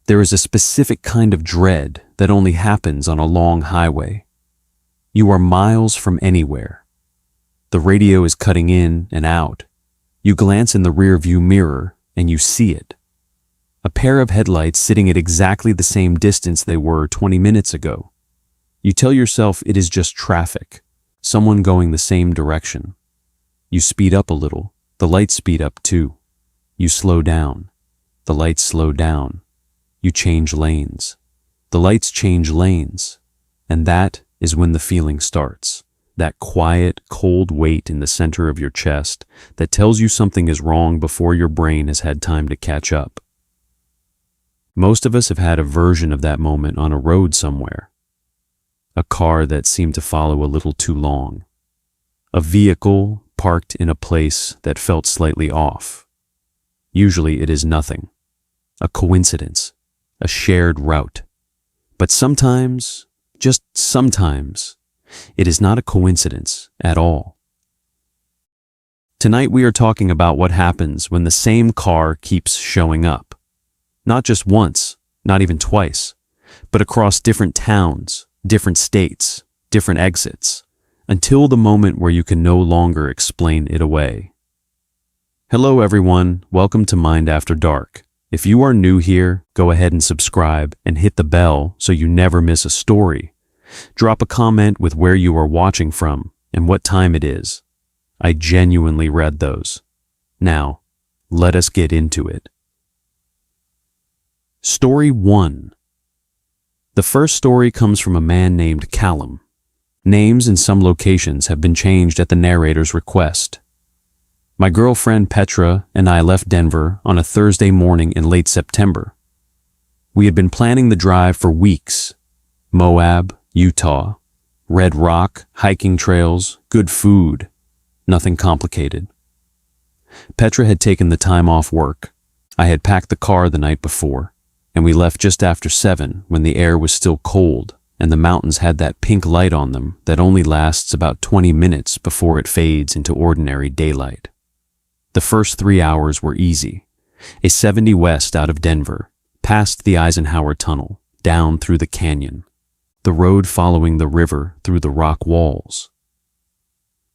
There is a specific kind of dread that only happens on a long highway. You are miles from anywhere. The radio is cutting in and out. You glance in the rear-view mirror and you see it. A pair of headlights sitting at exactly the same distance they were 20 minutes ago. You tell yourself it is just traffic, someone going the same direction. You speed up a little. The lights speed up too. You slow down. The lights slow down. You change lanes. The lights change lanes. And that is when the feeling starts. That quiet, cold weight in the center of your chest that tells you something is wrong before your brain has had time to catch up. Most of us have had a version of that moment on a road somewhere. A car that seemed to follow a little too long. A vehicle parked in a place that felt slightly off. Usually it is nothing. A coincidence. A shared route. But sometimes, just sometimes, it is not a coincidence at all. Tonight we are talking about what happens when the same car keeps showing up. Not just once, not even twice, but across different towns, different states, different exits, until the moment where you can no longer explain it away. Hello everyone, welcome to Mind After Dark. If you are new here, go ahead and subscribe and hit the bell so you never miss a story. Drop a comment with where you are watching from and what time it is. I genuinely read those. Now, let us get into it. Story 1. The first story comes from a man named Callum. Names in some locations have been changed at the narrator's request. My girlfriend Petra and I left Denver on a Thursday morning in late September. We had been planning the drive for weeks. Moab, Utah, Red Rock, hiking trails, good food, nothing complicated. Petra had taken the time off work. I had packed the car the night before, and we left just after 7 when the air was still cold and the mountains had that pink light on them that only lasts about 20 minutes before it fades into ordinary daylight. The first 3 hours were easy. A 70 west out of Denver, past the Eisenhower Tunnel, down through the canyon, the road following the river through the rock walls.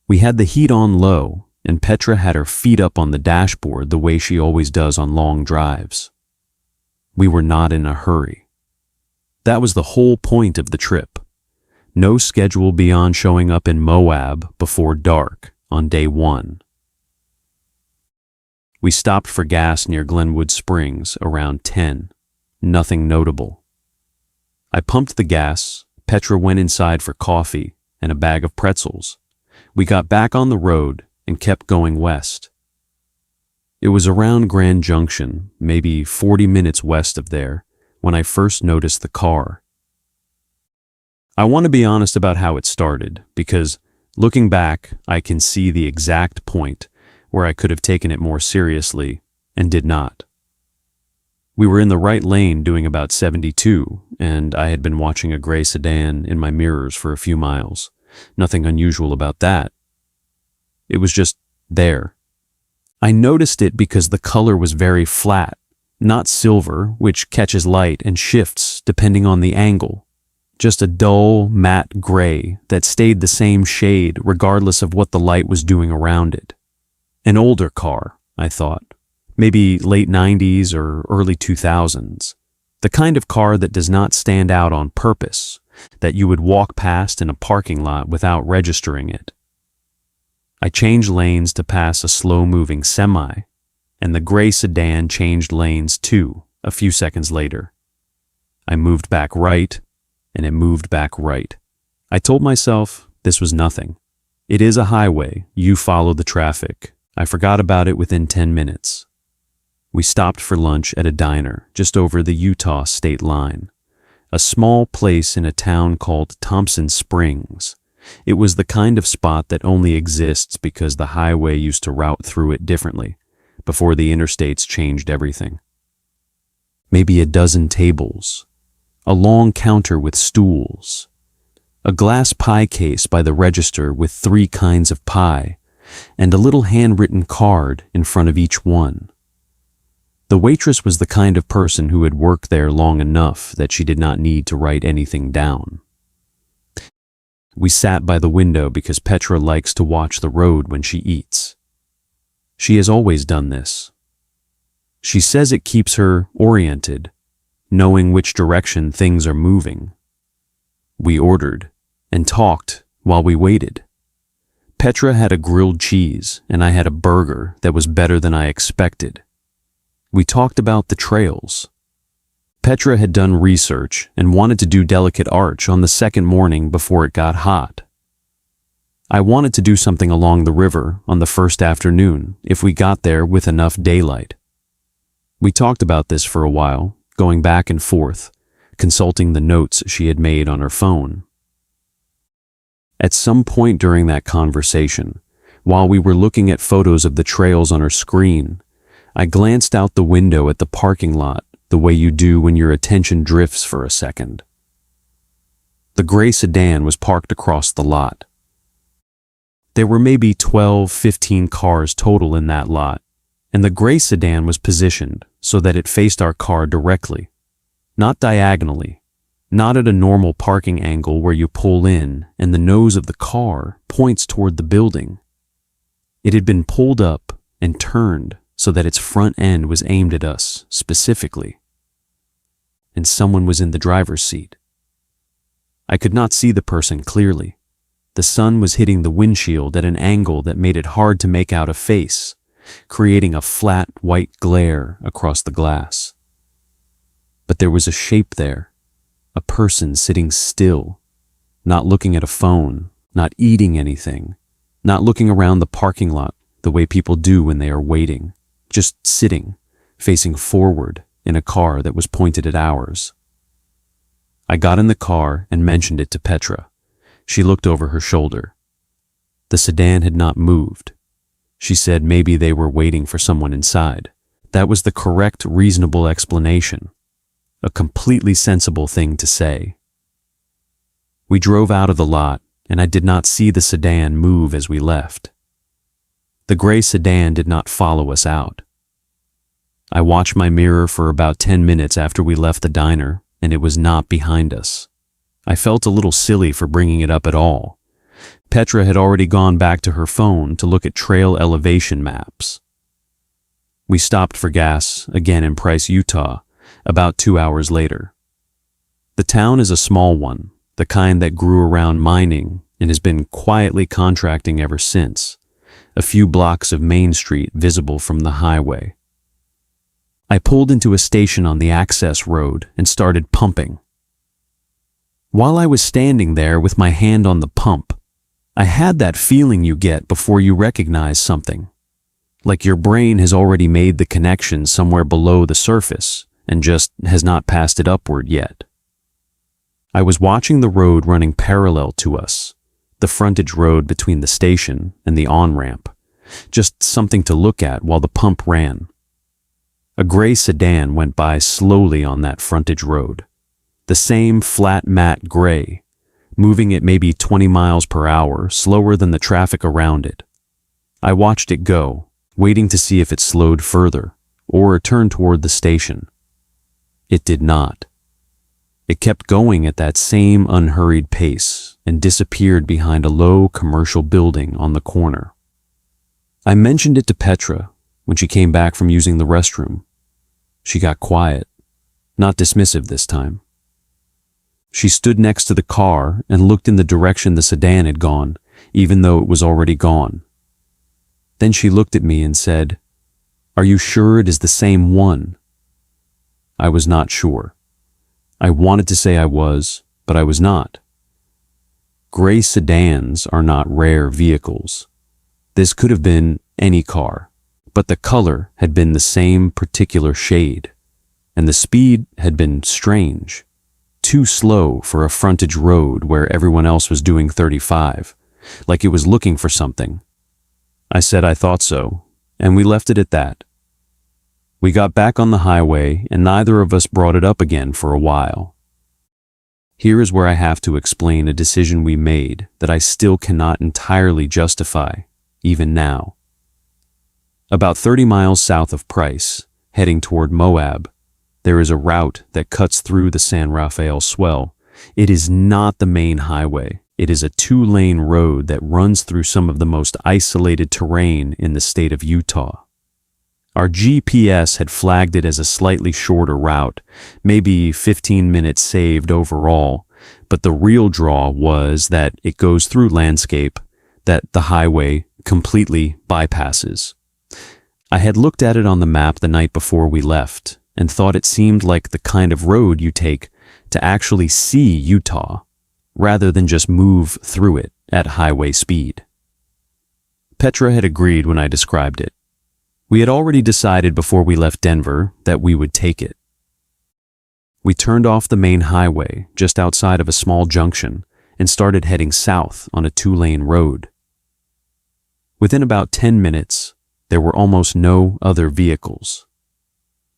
We had the heat on low, and Petra had her feet up on the dashboard the way she always does on long drives. We were not in a hurry. That was the whole point of the trip. No schedule beyond showing up in Moab before dark on day 1. We stopped for gas near Glenwood Springs around 10. Nothing notable. I pumped the gas, Petra went inside for coffee and a bag of pretzels. We got back on the road and kept going west. It was around Grand Junction, maybe 40 minutes west of there, when I first noticed the car. I want to be honest about how it started, because looking back, I can see the exact point where I could have taken it more seriously and did not. We were in the right lane doing about 72, and I had been watching a gray sedan in my mirrors for a few miles. Nothing unusual about that. It was just there. I noticed it because the color was very flat, not silver, which catches light and shifts depending on the angle. Just a dull, matte gray that stayed the same shade regardless of what the light was doing around it. An older car, I thought. Maybe late 90s or early 2000s. The kind of car that does not stand out on purpose, that you would walk past in a parking lot without registering it. I changed lanes to pass a slow-moving semi, and the gray sedan changed lanes too, a few seconds later. I moved back right, and it moved back right. I told myself this was nothing. It is a highway, you follow the traffic. I forgot about it within 10 minutes. We stopped for lunch at a diner just over the Utah state line, a small place in a town called Thompson Springs. It was the kind of spot that only exists because the highway used to route through it differently, before the interstates changed everything. Maybe a dozen tables, a long counter with stools, a glass pie case by the register with 3 kinds of pie, and a little handwritten card in front of each one. The waitress was the kind of person who had worked there long enough that she did not need to write anything down. We sat by the window because Petra likes to watch the road when she eats. She has always done this. She says it keeps her oriented, knowing which direction things are moving. We ordered and talked while we waited. Petra had a grilled cheese and I had a burger that was better than I expected. We talked about the trails. Petra had done research and wanted to do Delicate Arch on the second morning before it got hot. I wanted to do something along the river on the first afternoon if we got there with enough daylight. We talked about this for a while, going back and forth, consulting the notes she had made on her phone. At some point during that conversation, while we were looking at photos of the trails on her screen, I glanced out the window at the parking lot the way you do when your attention drifts for a second. The gray sedan was parked across the lot. There were maybe 12, 15 cars total in that lot, and the gray sedan was positioned so that it faced our car directly, not diagonally, not at a normal parking angle where you pull in and the nose of the car points toward the building. It had been pulled up and turned so that its front end was aimed at us specifically. And someone was in the driver's seat. I could not see the person clearly. The sun was hitting the windshield at an angle that made it hard to make out a face, creating a flat white glare across the glass. But there was a shape there, a person sitting still, not looking at a phone, not eating anything, not looking around the parking lot the way people do when they are waiting, just sitting, facing forward in a car that was pointed at ours. I got in the car and mentioned it to Petra. She looked over her shoulder. The sedan had not moved. She said maybe they were waiting for someone inside. That was the correct, reasonable explanation. A completely sensible thing to say. We drove out of the lot, and I did not see the sedan move as we left. The gray sedan did not follow us out. I watched my mirror for about 10 minutes after we left the diner, and it was not behind us. I felt a little silly for bringing it up at all. Petra had already gone back to her phone to look at trail elevation maps. We stopped for gas, again in Price, Utah, about 2 hours later. The town is a small one, the kind that grew around mining and has been quietly contracting ever since. A few blocks of Main Street visible from the highway. I pulled into a station on the access road and started pumping. While I was standing there with my hand on the pump, I had that feeling you get before you recognize something, like your brain has already made the connection somewhere below the surface and just has not passed it upward yet. I was watching the road running parallel to us, the frontage road between the station and the on-ramp, just something to look at while the pump ran. A gray sedan went by slowly on that frontage road, the same flat matte gray, moving at maybe 20 miles per hour, slower than the traffic around it. I watched it go, waiting to see if it slowed further or turned toward the station. It did not. It kept going at that same unhurried pace and disappeared behind a low commercial building on the corner. I mentioned it to Petra when she came back from using the restroom. She got quiet, not dismissive this time. She stood next to the car and looked in the direction the sedan had gone, even though it was already gone. Then she looked at me and said, "Are you sure it is the same one?" I was not sure. I wanted to say I was, but I was not. Gray sedans are not rare vehicles. This could have been any car, but the color had been the same particular shade, and the speed had been strange, too slow for a frontage road where everyone else was doing 35, like it was looking for something. I said I thought so, and we left it at that. We got back on the highway, and neither of us brought it up again for a while. Here is where I have to explain a decision we made that I still cannot entirely justify, even now. About 30 miles south of Price, heading toward Moab. There is a route that cuts through the San Rafael swell. It is not the main highway. It is a two-lane road that runs through some of the most isolated terrain in the state of Utah. Our GPS had flagged it as a slightly shorter route, maybe 15 minutes saved overall, but the real draw was that it goes through landscape that the highway completely bypasses. I had looked at it on the map the night before we left and thought it seemed like the kind of road you take to actually see Utah, rather than just move through it at highway speed. Petra had agreed when I described it. We had already decided before we left Denver that we would take it. We turned off the main highway just outside of a small junction and started heading south on a two-lane road. Within about 10 minutes, there were almost no other vehicles.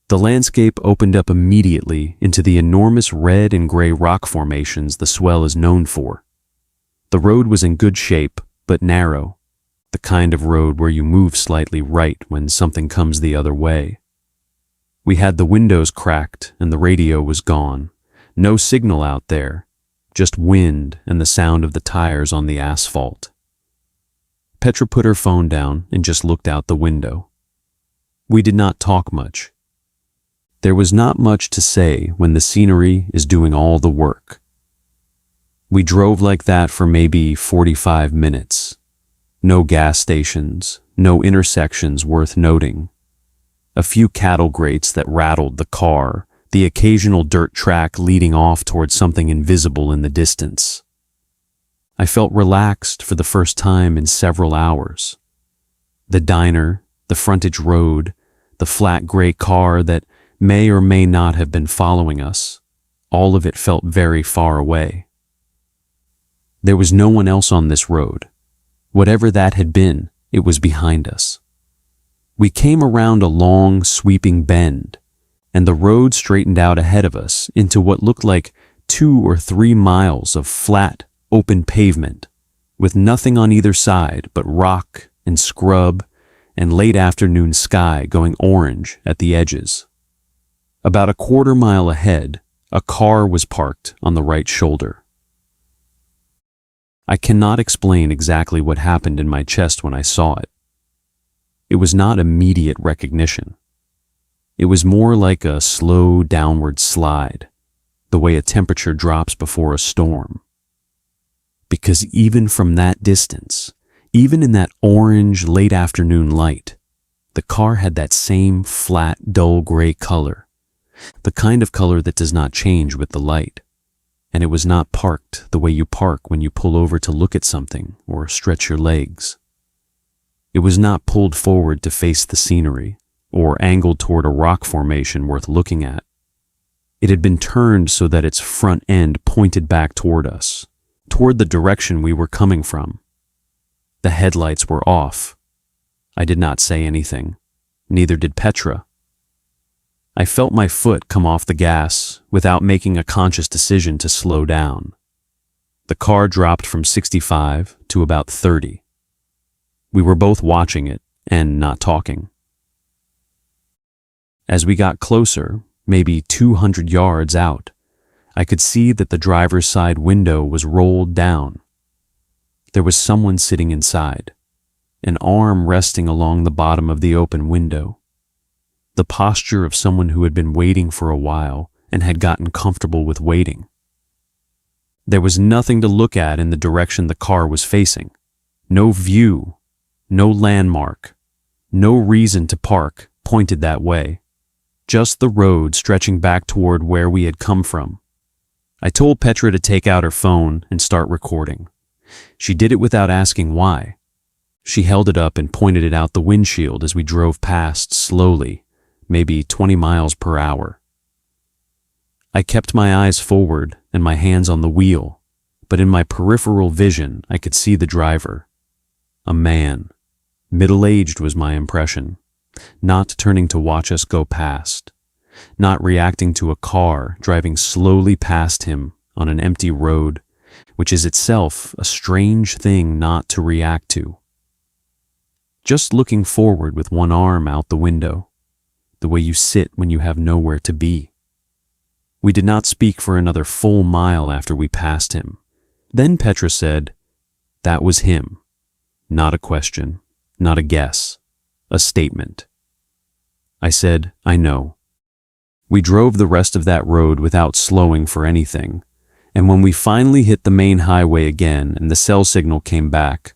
The landscape opened up immediately into the enormous red and gray rock formations the swell is known for. The road was in good shape, but narrow, the kind of road where you move slightly right when something comes the other way. We had the windows cracked and the radio was gone. No signal out there, just wind and the sound of the tires on the asphalt. Petra put her phone down and just looked out the window. We did not talk much. There was not much to say when the scenery is doing all the work. We drove like that for maybe 45 minutes. No gas stations, no intersections worth noting. A few cattle grates that rattled the car, the occasional dirt track leading off towards something invisible in the distance. I felt relaxed for the first time in several hours. The diner, the frontage road, the flat gray car that may or may not have been following us, all of it felt very far away. There was no one else on this road. Whatever that had been, it was behind us. We came around a long, sweeping bend, and the road straightened out ahead of us into what looked like 2 or 3 miles of flat, open pavement, with nothing on either side but rock and scrub and late afternoon sky going orange at the edges. About a quarter mile ahead, a car was parked on the right shoulder. I cannot explain exactly what happened in my chest when I saw it. It was not immediate recognition. It was more like a slow downward slide, the way a temperature drops before a storm. Because even from that distance, even in that orange late afternoon light, the car had that same flat, dull gray color, the kind of color that does not change with the light. And it was not parked the way you park when you pull over to look at something or stretch your legs. It was not pulled forward to face the scenery or angled toward a rock formation worth looking at. It had been turned so that its front end pointed back toward us, toward the direction we were coming from. The headlights were off. I did not say anything. Neither did Petra. I felt my foot come off the gas without making a conscious decision to slow down. The car dropped from 65 to about 30. We were both watching it and not talking. As we got closer, maybe 200 yards out, I could see that the driver's side window was rolled down. There was someone sitting inside, an arm resting along the bottom of the open window. The posture of someone who had been waiting for a while and had gotten comfortable with waiting. There was nothing to look at in the direction the car was facing. No view, no landmark, no reason to park pointed that way. Just the road stretching back toward where we had come from. I told Petra to take out her phone and start recording. She did it without asking why. She held it up and pointed it out the windshield as we drove past slowly, maybe 20 miles per hour. I kept my eyes forward and my hands on the wheel, but in my peripheral vision I could see the driver. A man. Middle-aged was my impression. Not turning to watch us go past. Not reacting to a car driving slowly past him on an empty road, which is itself a strange thing not to react to. Just looking forward with one arm out the window. the way you sit when you have nowhere to be. We did not speak for another full mile after we passed him. Then Petra said, "That was him." Not a question, not a guess, a statement. I said, "I know." We drove the rest of that road without slowing for anything, and when we finally hit the main highway again and the cell signal came back,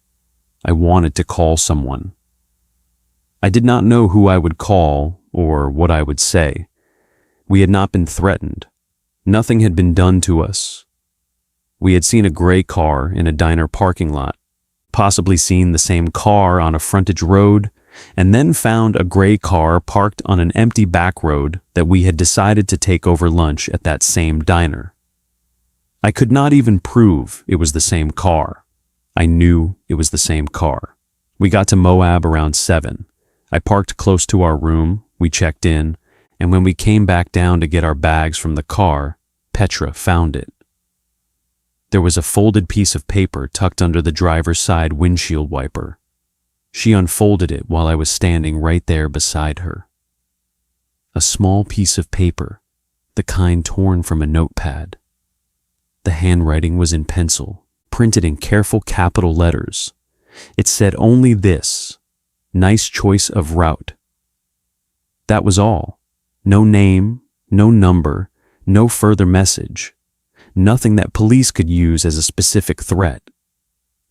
I wanted to call someone. I did not know who I would call or what I would say. We had not been threatened. Nothing had been done to us. We had seen a gray car in a diner parking lot, possibly seen the same car on a frontage road, and then found a gray car parked on an empty back road that we had decided to take over lunch at that same diner. I could not even prove it was the same car. I knew it was the same car. We got to Moab around 7. I parked close to our room, we checked in, and when we came back down to get our bags from the car, Petra found it. There was a folded piece of paper tucked under the driver's side windshield wiper. She unfolded it while I was standing right there beside her. A small piece of paper, the kind torn from a notepad. The handwriting was in pencil, printed in careful capital letters. It said only this: "Nice choice of route." That was all. No name, no number, no further message. Nothing that police could use as a specific threat.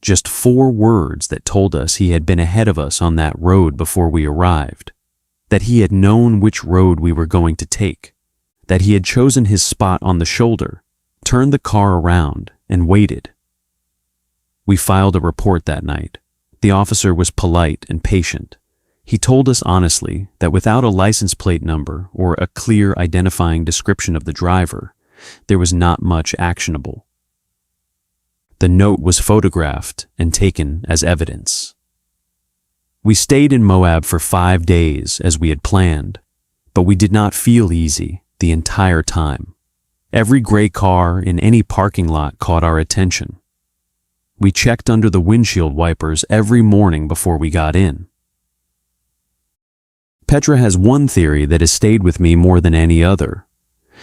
Just 4 words that told us he had been ahead of us on that road before we arrived, that he had known which road we were going to take, that he had chosen his spot on the shoulder, turned the car around, and waited. We filed a report that night. The officer was polite and patient. He told us honestly that without a license plate number or a clear identifying description of the driver, there was not much actionable. The note was photographed and taken as evidence. We stayed in Moab for 5 days as we had planned, but we did not feel easy the entire time. Every gray car in any parking lot caught our attention. We checked under the windshield wipers every morning before we got in. Petra has one theory that has stayed with me more than any other.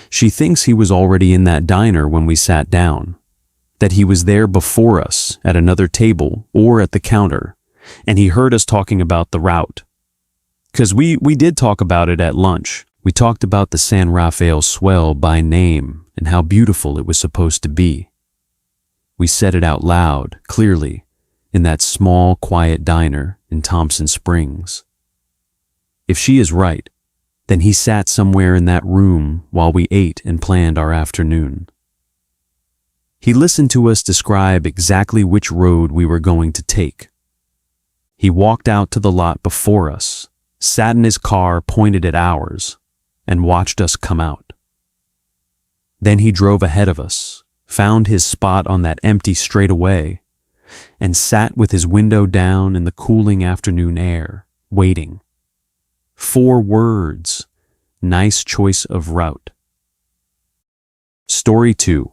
She thinks he was already in that diner when we sat down, that he was there before us at another table or at the counter, and he heard us talking about the route. 'Cause we did talk about it at lunch. We talked about the San Rafael swell by name and how beautiful it was supposed to be. We said it out loud, clearly, in that small, quiet diner in Thompson Springs. If she is right, then he sat somewhere in that room while we ate and planned our afternoon. He listened to us describe exactly which road we were going to take. He walked out to the lot before us, sat in his car pointed at ours, and watched us come out. Then he drove ahead of us, found his spot on that empty straightaway, and sat with his window down in the cooling afternoon air, waiting. 4 words: nice choice of route. Story 2.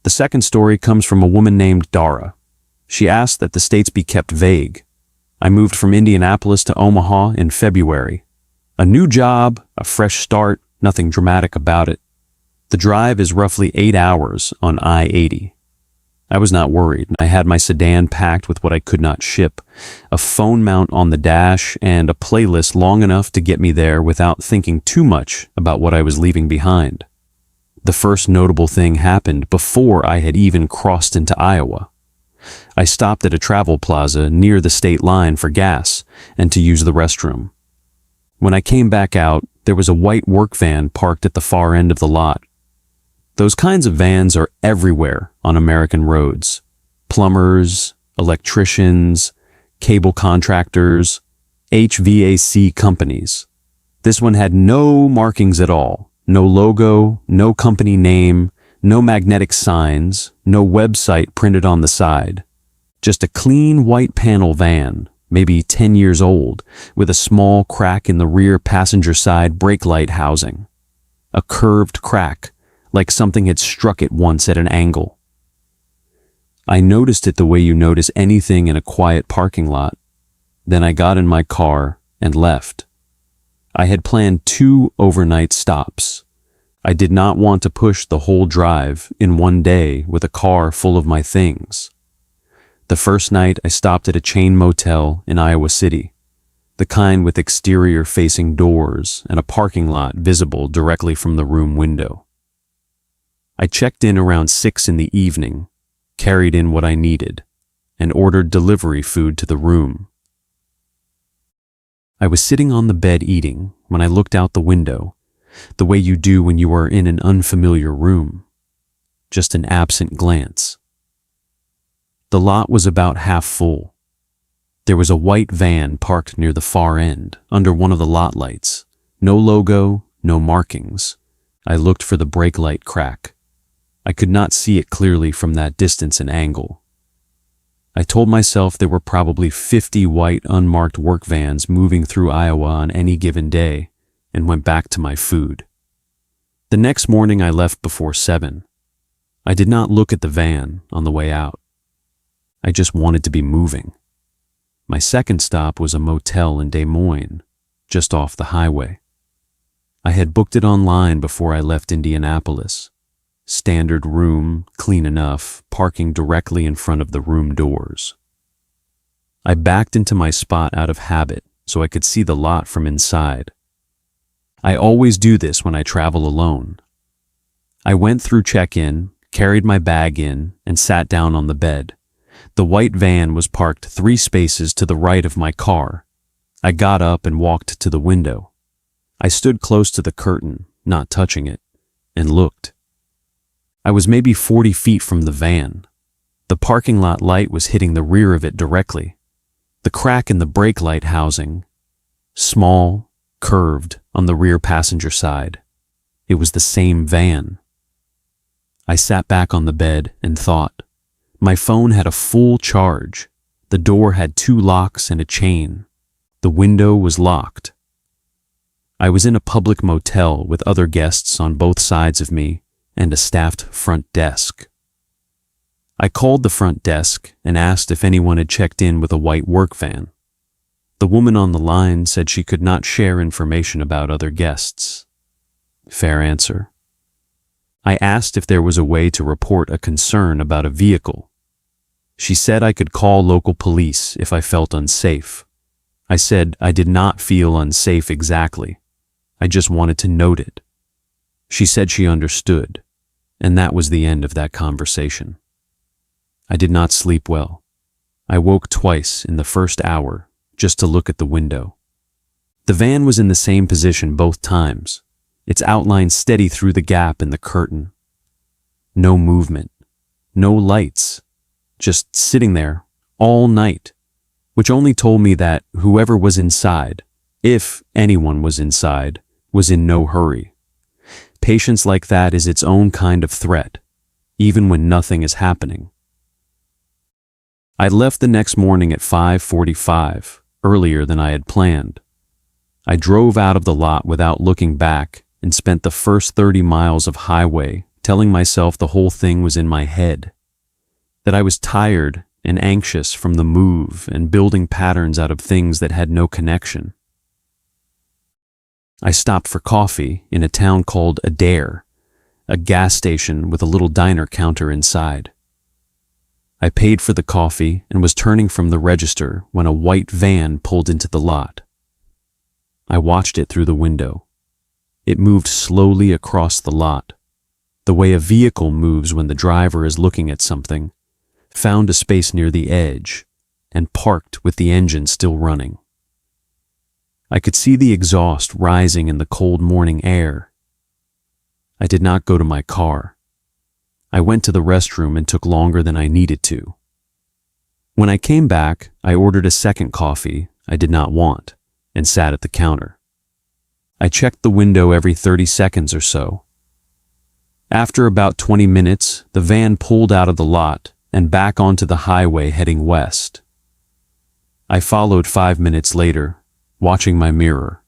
The second story comes from a woman named Dara. She asked that the states be kept vague. I moved from Indianapolis to Omaha in February. A new job, a fresh start, nothing dramatic about it. The drive is roughly 8 hours on I-80. I was not worried. I had my sedan packed with what I could not ship, a phone mount on the dash, and a playlist long enough to get me there without thinking too much about what I was leaving behind. The first notable thing happened before I had even crossed into Iowa. I stopped at a travel plaza near the state line for gas and to use the restroom. When I came back out, there was a white work van parked at the far end of the lot. Those kinds of vans are everywhere on American roads. Plumbers, electricians, cable contractors, HVAC companies. This one had no markings at all. No logo, no company name, no magnetic signs, no website printed on the side. Just a clean white panel van, maybe 10 years old, with a small crack in the rear passenger side brake light housing. A curved crack, like something had struck it once at an angle. I noticed it the way you notice anything in a quiet parking lot. Then I got in my car and left. I had planned 2 overnight stops. I did not want to push the whole drive in one day with a car full of my things. The first night I stopped at a chain motel in Iowa City, the kind with exterior-facing doors and a parking lot visible directly from the room window. I checked in around 6 in the evening, carried in what I needed, and ordered delivery food to the room. I was sitting on the bed eating when I looked out the window, the way you do when you are in an unfamiliar room. Just an absent glance. The lot was about half full. There was a white van parked near the far end, under one of the lot lights. No logo, no markings. I looked for the brake light crack. I could not see it clearly from that distance and angle. I told myself there were probably 50 white unmarked work vans moving through Iowa on any given day, and went back to my food. The next morning I left before 7. I did not look at the van on the way out. I just wanted to be moving. My second stop was a motel in Des Moines, just off the highway. I had booked it online before I left Indianapolis. Standard room, clean enough, parking directly in front of the room doors. I backed into my spot out of habit so I could see the lot from inside. I always do this when I travel alone. I went through check-in, carried my bag in, and sat down on the bed. The white van was parked 3 spaces to the right of my car. I got up and walked to the window. I stood close to the curtain, not touching it, and looked. I was maybe 40 feet from the van. The parking lot light was hitting the rear of it directly. The crack in the brake light housing, small, curved on the rear passenger side. It was the same van. I sat back on the bed and thought. My phone had a full charge. The door had 2 locks and a chain. The window was locked. I was in a public motel with other guests on both sides of me and a staffed front desk. I called the front desk and asked if anyone had checked in with a white work van. The woman on the line said she could not share information about other guests. Fair answer. I asked if there was a way to report a concern about a vehicle. She said I could call local police if I felt unsafe. I said I did not feel unsafe exactly. I just wanted to note it. She said she understood, and that was the end of that conversation. I did not sleep well. I woke twice in the first hour just to look at the window. The van was in the same position both times, its outline steady through the gap in the curtain. No movement, no lights, just sitting there all night, which only told me that whoever was inside, if anyone was inside, was in no hurry. Patience like that is its own kind of threat, even when nothing is happening. I left the next morning at 5:45, earlier than I had planned. I drove out of the lot without looking back and spent the first 30 miles of highway telling myself the whole thing was in my head, that I was tired and anxious from the move and building patterns out of things that had no connection. I stopped for coffee in a town called Adair, a gas station with a little diner counter inside. I paid for the coffee and was turning from the register when a white van pulled into the lot. I watched it through the window. It moved slowly across the lot, the way a vehicle moves when the driver is looking at something, found a space near the edge, and parked with the engine still running. I could see the exhaust rising in the cold morning air. I did not go to my car. I went to the restroom and took longer than I needed to. When I came back, I ordered a second coffee I did not want and sat at the counter. I checked the window every 30 seconds or so. After about 20 minutes, the van pulled out of the lot and back onto the highway heading west. I followed 5 minutes later, watching my mirror.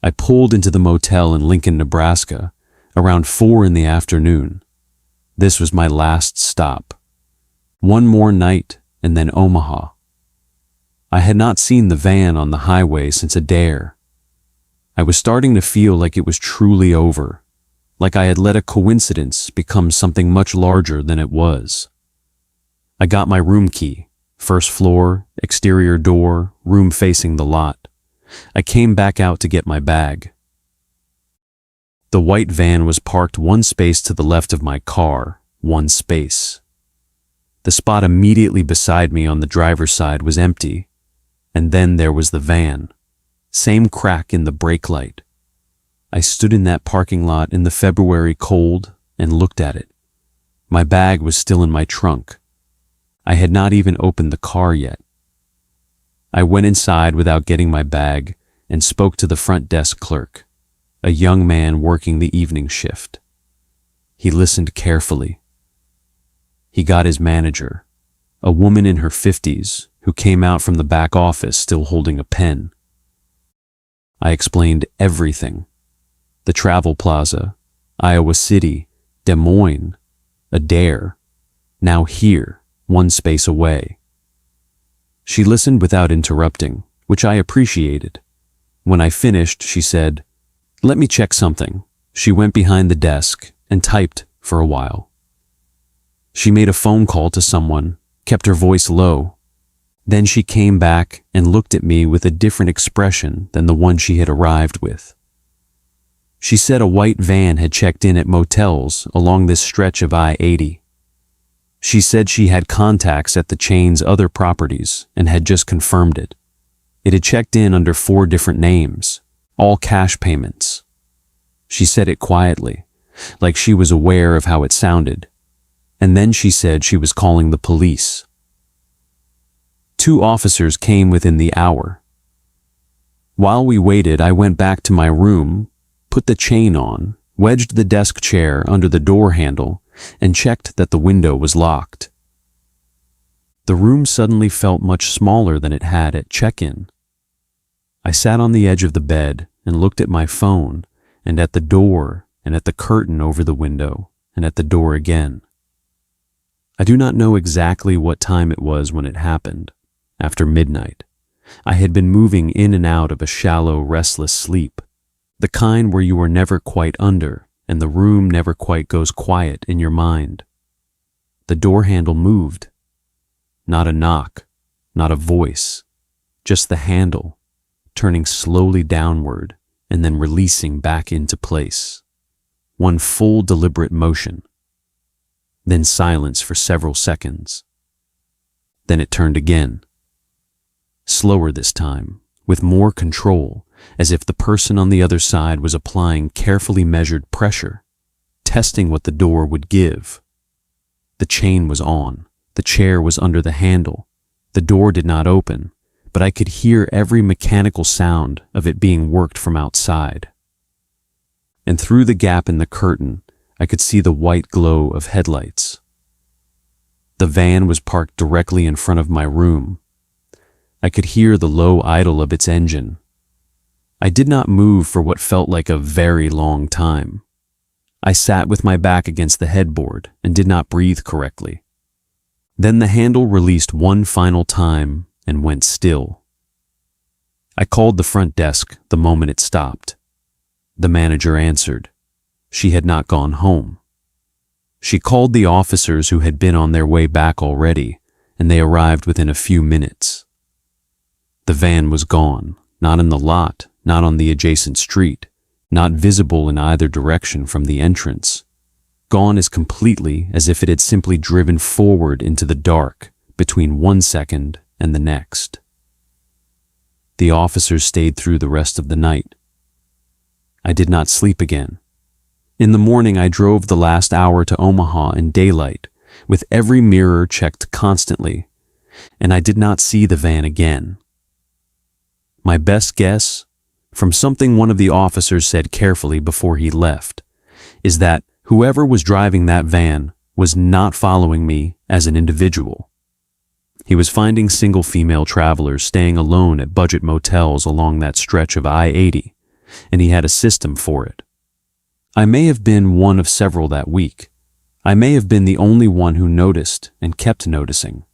I pulled into the motel in Lincoln, Nebraska, around 4 in the afternoon. This was my last stop. One more night and then Omaha. I had not seen the van on the highway since Adair. I was starting to feel like it was truly over, like I had let a coincidence become something much larger than it was. I got my room key, first floor, exterior door, room facing the lot. I came back out to get my bag. The white van was parked one space to the left of my car, one space. The spot immediately beside me on the driver's side was empty, and then there was the van. Same crack in the brake light. I stood in that parking lot in the February cold and looked at it. My bag was still in my trunk. I had not even opened the car yet. I went inside without getting my bag and spoke to the front desk clerk, a young man working the evening shift. He listened carefully. He got his manager, a woman in her 50s who came out from the back office still holding a pen. I explained everything. The travel plaza, Iowa City, Des Moines, Adair, now here, one space away. She listened without interrupting, which I appreciated. When I finished, she said, "Let me check something." She went behind the desk and typed for a while. She made a phone call to someone, kept her voice low. Then she came back and looked at me with a different expression than the one she had arrived with. She said a white van had checked in at motels along this stretch of I-80. She said she had contacts at the chain's other properties and had just confirmed it. It had checked in under 4 different names, all cash payments. She said it quietly, like she was aware of how it sounded. And then she said she was calling the police. 2 officers came within the hour. While we waited, I went back to my room, put the chain on, wedged the desk chair under the door handle, and checked that the window was locked. The room suddenly felt much smaller than it had at check-in. I sat on the edge of the bed and looked at my phone, and at the door, and at the curtain over the window, and at the door again. I do not know exactly what time it was when it happened. After midnight. I had been moving in and out of a shallow, restless sleep, the kind where you are never quite under and the room never quite goes quiet in your mind. The door handle moved. Not a knock, not a voice, just the handle, turning slowly downward and then releasing back into place. One full deliberate motion. Then silence for several seconds. Then it turned again. Slower this time, with more control, as if the person on the other side was applying carefully measured pressure, testing what the door would give. The chain was on, the chair was under the handle, the door did not open, but I could hear every mechanical sound of it being worked from outside. And through the gap in the curtain, I could see the white glow of headlights. The van was parked directly in front of my room. I could hear the low idle of its engine. I did not move for what felt like a very long time. I sat with my back against the headboard and did not breathe correctly. Then the handle released one final time and went still. I called the front desk the moment it stopped. The manager answered. She had not gone home. She called the officers who had been on their way back already, and they arrived within a few minutes. The van was gone, not in the lot, not on the adjacent street, not visible in either direction from the entrance. Gone as completely as if it had simply driven forward into the dark between 1 second and the next. The officers stayed through the rest of the night. I did not sleep again. In the morning, I drove the last hour to Omaha in daylight, with every mirror checked constantly, and I did not see the van again. My best guess, from something one of the officers said carefully before he left, is that whoever was driving that van was not following me as an individual. He was finding single female travelers staying alone at budget motels along that stretch of I-80, and he had a system for it. I may have been one of several that week. I may have been the only one who noticed and kept noticing.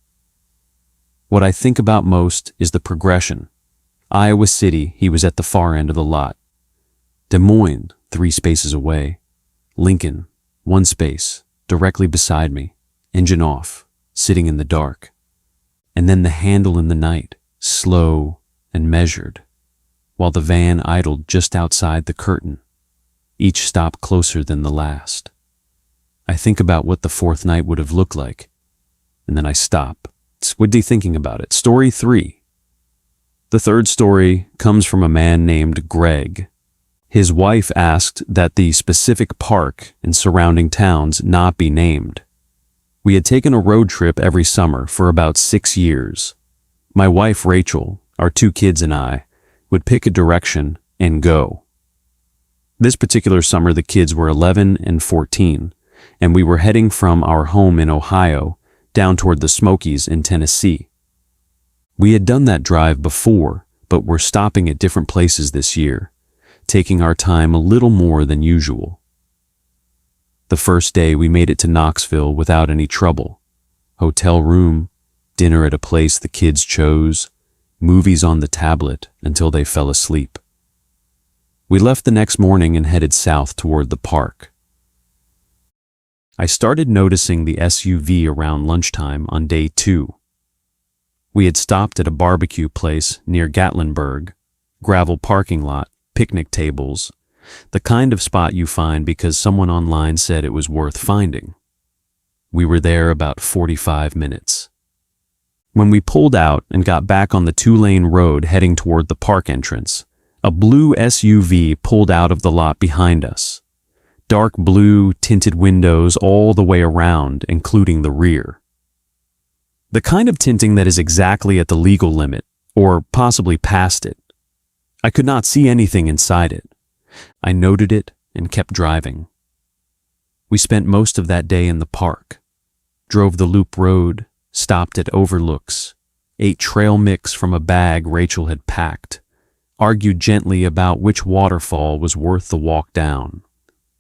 What I think about most is the progression. Iowa City, he was at the far end of the lot. Des Moines, 3 spaces away. Lincoln, 1 space, directly beside me, engine off, sitting in the dark. And then the handle in the night, slow and measured, while the van idled just outside the curtain, each stop closer than the last. I think about what the 4th night would have looked like, and then I stop, squidly thinking about it. Story 3. The 3rd story comes from a man named Greg. His wife asked that the specific park and surrounding towns not be named. We had taken a road trip every summer for about 6 years. My wife, Rachel, our 2 kids and I would pick a direction and go. This particular summer, the kids were 11 and 14, and we were heading from our home in Ohio down toward the Smokies in Tennessee. We had done that drive before, but were stopping at different places this year, taking our time a little more than usual. The first day we made it to Knoxville without any trouble. Hotel room, dinner at a place the kids chose, movies on the tablet until they fell asleep. We left the next morning and headed south toward the park. I started noticing the SUV around lunchtime on day 2. We had stopped at a barbecue place near Gatlinburg, gravel parking lot, picnic tables, the kind of spot you find because someone online said it was worth finding. We were there about 45 minutes. When we pulled out and got back on the 2-lane road heading toward the park entrance, a blue SUV pulled out of the lot behind us. Dark blue, tinted windows all the way around, including the rear. The kind of tinting that is exactly at the legal limit, or possibly past it. I could not see anything inside it. I noted it and kept driving. We spent most of that day in the park, drove the loop road, stopped at overlooks, ate trail mix from a bag Rachel had packed, argued gently about which waterfall was worth the walk down.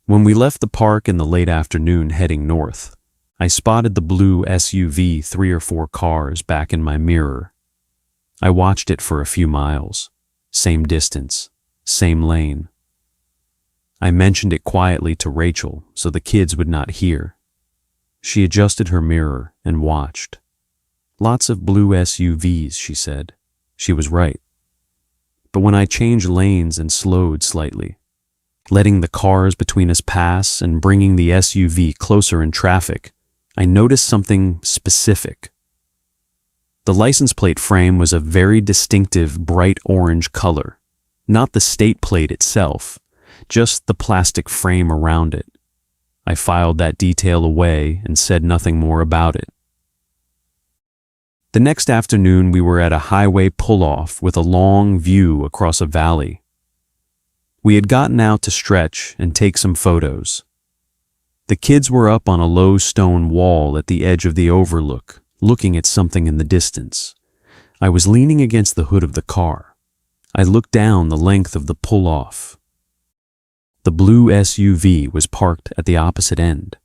When we left the park in the late afternoon heading north, I spotted the blue SUV 3 or 4 cars back in my mirror. I watched it for a few miles. Same distance, same lane. I mentioned it quietly to Rachel so the kids would not hear. She adjusted her mirror and watched. Lots of blue SUVs, she said. She was right. But when I changed lanes and slowed slightly, letting the cars between us pass and bringing the SUV closer in traffic, I noticed something specific. The license plate frame was a very distinctive bright orange color, not the state plate itself, just the plastic frame around it. I filed that detail away and said nothing more about it. The next afternoon we were at a highway pull-off with a long view across a valley. We had gotten out to stretch and take some photos. The kids were up on a low stone wall at the edge of the overlook, looking at something in the distance. I was leaning against the hood of the car. I looked down the length of the pull-off. The blue SUV was parked at the opposite end.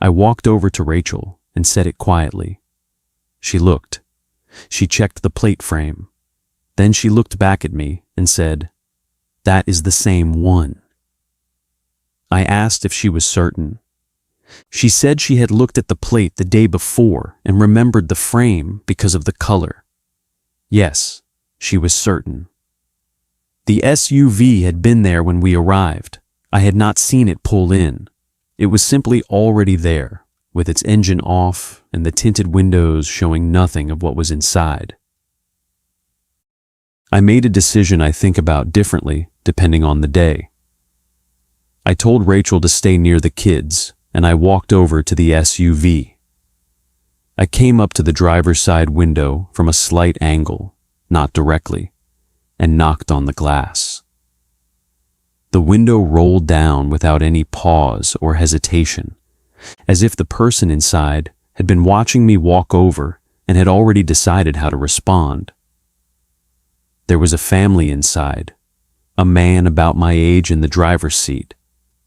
I walked over to Rachel and said it quietly. She looked. She checked the plate frame. Then she looked back at me and said, "That is the same one." I asked if she was certain. She said she had looked at the plate the day before and remembered the frame because of the color. Yes, she was certain. The SUV had been there when we arrived. I had not seen it pull in. It was simply already there, with its engine off and the tinted windows showing nothing of what was inside. I made a decision I think about differently depending on the day. I told Rachel to stay near the kids, and I walked over to the SUV. I came up to the driver's side window from a slight angle, not directly, and knocked on the glass. The window rolled down without any pause or hesitation, as if the person inside had been watching me walk over and had already decided how to respond. There was a family inside, a man about my age in the driver's seat,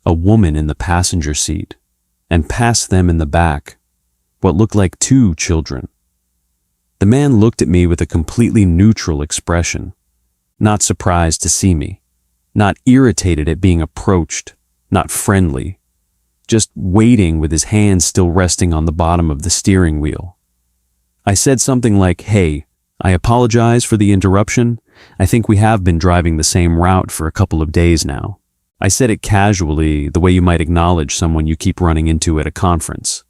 a woman in the passenger seat, and past them in the back, what looked like 2 children. The man looked at me with a completely neutral expression, not surprised to see me, not irritated at being approached, not friendly, just waiting with his hands still resting on the bottom of the steering wheel. I said something like, "Hey, I apologize for the interruption. I think we have been driving the same route for a couple of days now." I said it casually, the way you might acknowledge someone you keep running into at a conference.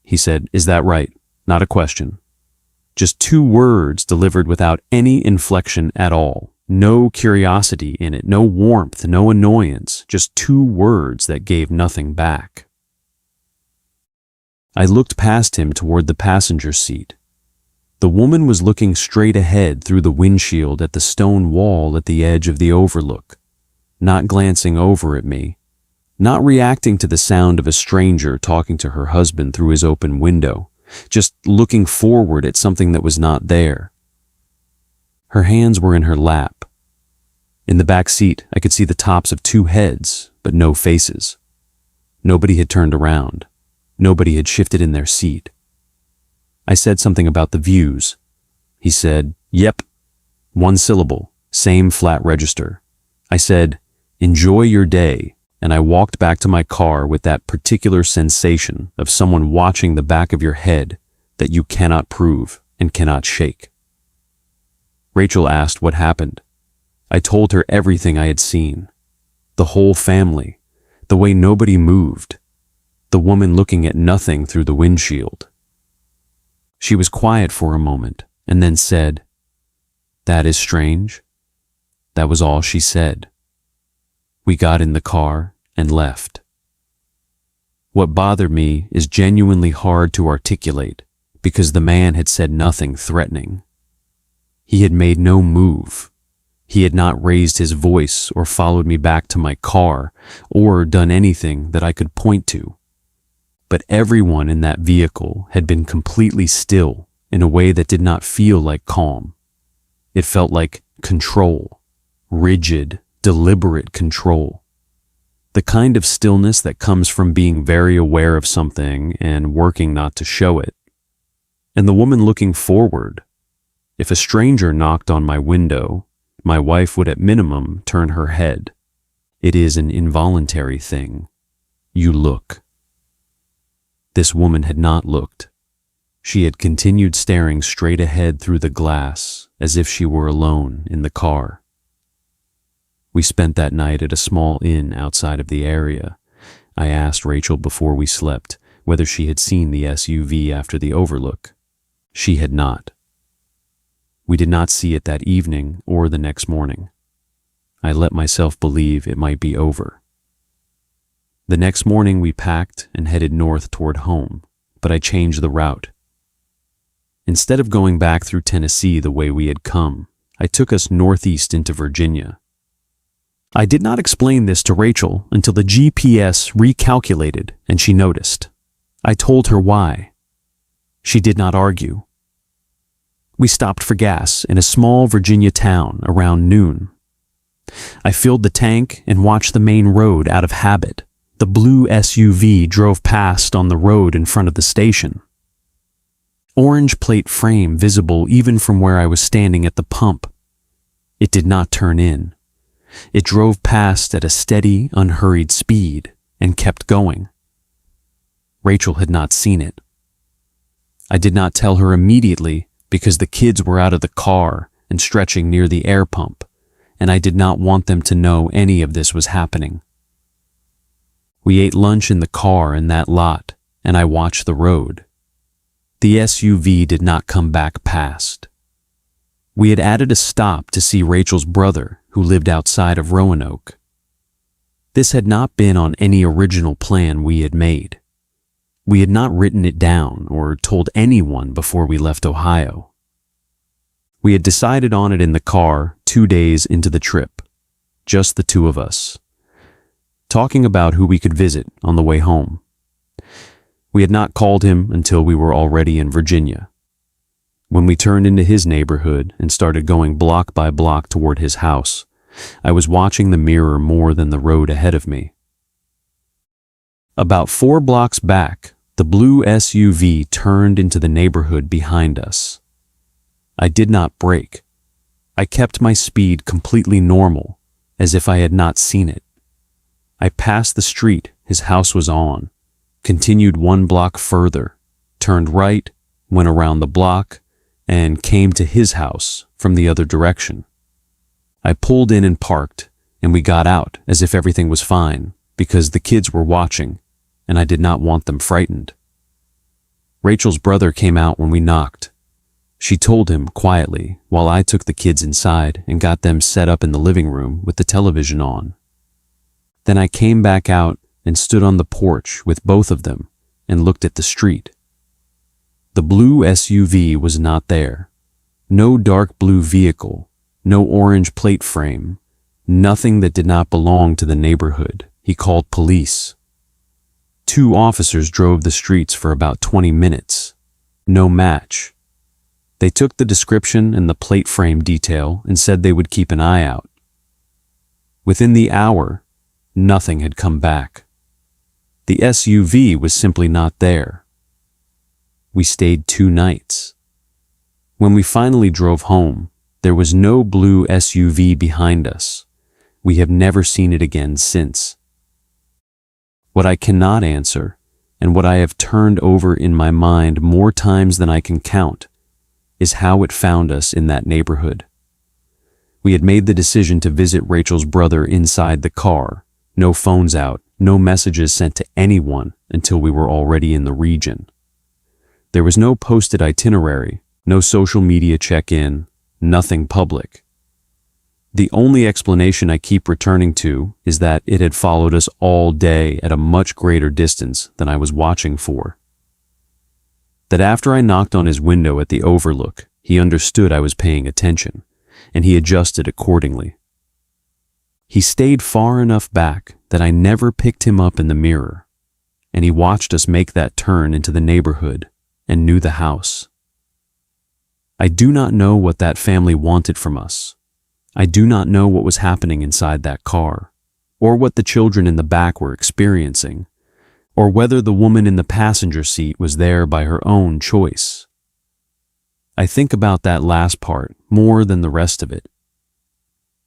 He said, "Is that right? Not a question." Just 2 words delivered without any inflection at all. No curiosity in it, no warmth, no annoyance, just 2 words that gave nothing back. I looked past him toward the passenger seat. The woman was looking straight ahead through the windshield at the stone wall at the edge of the overlook, not glancing over at me, not reacting to the sound of a stranger talking to her husband through his open window, just looking forward at something that was not there. Her hands were in her lap. In the back seat, I could see the tops of 2 heads, but no faces. Nobody had turned around. Nobody had shifted in their seat. I said something about the views. He said, "Yep." 1 syllable, same flat register. I said, "Enjoy your day," and I walked back to my car with that particular sensation of someone watching the back of your head that you cannot prove and cannot shake. Rachel asked what happened. I told her everything I had seen. The whole family, the way nobody moved, the woman looking at nothing through the windshield. She was quiet for a moment and then said, "That is strange." That was all she said. We got in the car and left. What bothered me is genuinely hard to articulate because the man had said nothing threatening. He had made no move. He had not raised his voice or followed me back to my car or done anything that I could point to. But everyone in that vehicle had been completely still in a way that did not feel like calm. It felt like control, rigid, deliberate control. The kind of stillness that comes from being very aware of something and working not to show it. And the woman looking forward. If a stranger knocked on my window, my wife would at minimum turn her head. It is an involuntary thing. You look. This woman had not looked. She had continued staring straight ahead through the glass as if she were alone in the car. We spent that night at a small inn outside of the area. I asked Rachel before we slept whether she had seen the SUV after the overlook. She had not. We did not see it that evening or the next morning. I let myself believe it might be over. The next morning we packed and headed north toward home, but I changed the route. Instead of going back through Tennessee the way we had come, I took us northeast into Virginia. I did not explain this to Rachel until the GPS recalculated and she noticed. I told her why. She did not argue. We stopped for gas in a small Virginia town around noon. I filled the tank and watched the main road out of habit. The blue SUV drove past on the road in front of the station. Orange plate frame visible even from where I was standing at the pump. It did not turn in. It drove past at a steady, unhurried speed and kept going. Rachel had not seen it. I did not tell her immediately because the kids were out of the car and stretching near the air pump, and I did not want them to know any of this was happening. We ate lunch in the car in that lot, and I watched the road. The SUV did not come back past. We had added a stop to see Rachel's brother, who lived outside of Roanoke. This had not been on any original plan we had made. We had not written it down or told anyone before we left Ohio. We had decided on it in the car 2 days into the trip, just the 2 of us, talking about who we could visit on the way home. We had not called him until we were already in Virginia. When we turned into his neighborhood and started going block by block toward his house, I was watching the mirror more than the road ahead of me. About 4 blocks back, the blue SUV turned into the neighborhood behind us. I did not brake. I kept my speed completely normal, as if I had not seen it. I passed the street his house was on, continued 1 block further, turned right, went around the block, and came to his house from the other direction. I pulled in and parked, and we got out as if everything was fine, because the kids were watching, and I did not want them frightened. Rachel's brother came out when we knocked. She told him quietly while I took the kids inside and got them set up in the living room with the television on. Then I came back out and stood on the porch with both of them and looked at the street. The blue SUV was not there. No dark blue vehicle, no orange plate frame, nothing that did not belong to the neighborhood. He called police. 2 officers drove the streets for about 20 minutes. No match. They took the description and the plate frame detail and said they would keep an eye out. Within the hour, nothing had come back. The SUV was simply not there. We stayed 2 nights. When we finally drove home, there was no blue SUV behind us. We have never seen it again since. What I cannot answer, and what I have turned over in my mind more times than I can count, is how it found us in that neighborhood. We had made the decision to visit Rachel's brother inside the car, no phones out, no messages sent to anyone until we were already in the region. There was no posted itinerary, no social media check-in, nothing public. The only explanation I keep returning to is that it had followed us all day at a much greater distance than I was watching for. That after I knocked on his window at the overlook, he understood I was paying attention, and he adjusted accordingly. He stayed far enough back that I never picked him up in the mirror, and he watched us make that turn into the neighborhood and knew the house. I do not know what that family wanted from us. I do not know what was happening inside that car, or what the children in the back were experiencing, or whether the woman in the passenger seat was there by her own choice. I think about that last part more than the rest of it.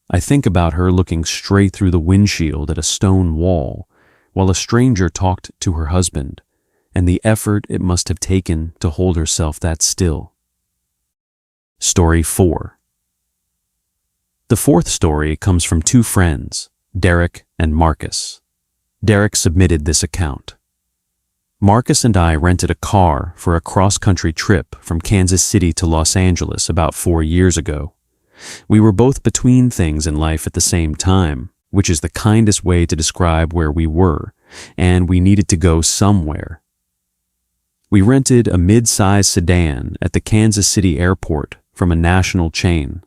I think about her looking straight through the windshield at a stone wall while a stranger talked to her husband, and the effort it must have taken to hold herself that still. Story 4. The 4th story comes from 2 friends, Derek and Marcus. Derek submitted this account. Marcus and I rented a car for a cross-country trip from Kansas City to Los Angeles about 4 years ago. We were both between things in life at the same time, which is the kindest way to describe where we were, and we needed to go somewhere. We rented a mid-size sedan at the Kansas City airport from a national chain.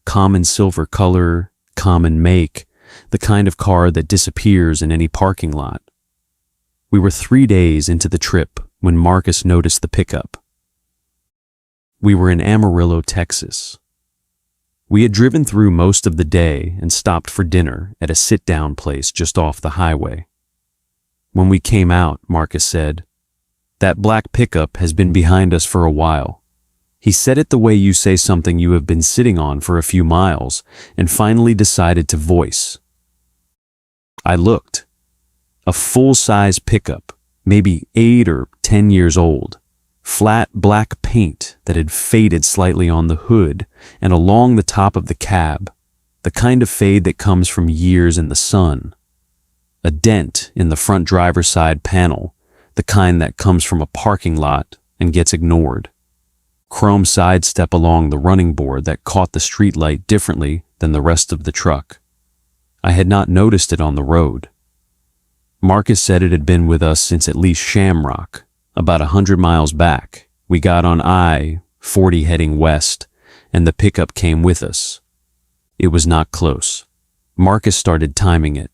Common silver color, common make, the kind of car that disappears in any parking lot. We were 3 days into the trip when Marcus noticed the pickup. We were in Amarillo, Texas. We had driven through most of the day and stopped for dinner at a sit-down place just off the highway. When we came out, Marcus said, "That black pickup has been behind us for a while." He said it the way you say something you have been sitting on for a few miles and finally decided to voice. I looked. A full-size pickup, maybe 8 or 10 years old. Flat black paint that had faded slightly on the hood and along the top of the cab, the kind of fade that comes from years in the sun. A dent in the front driver's side panel, the kind that comes from a parking lot and gets ignored. Chrome sidestep along the running board that caught the streetlight differently than the rest of the truck. I had not noticed it on the road. Marcus said it had been with us since at least Shamrock, about 100 miles back. We got on I-40 heading west, and the pickup came with us. It was not close. Marcus started timing it.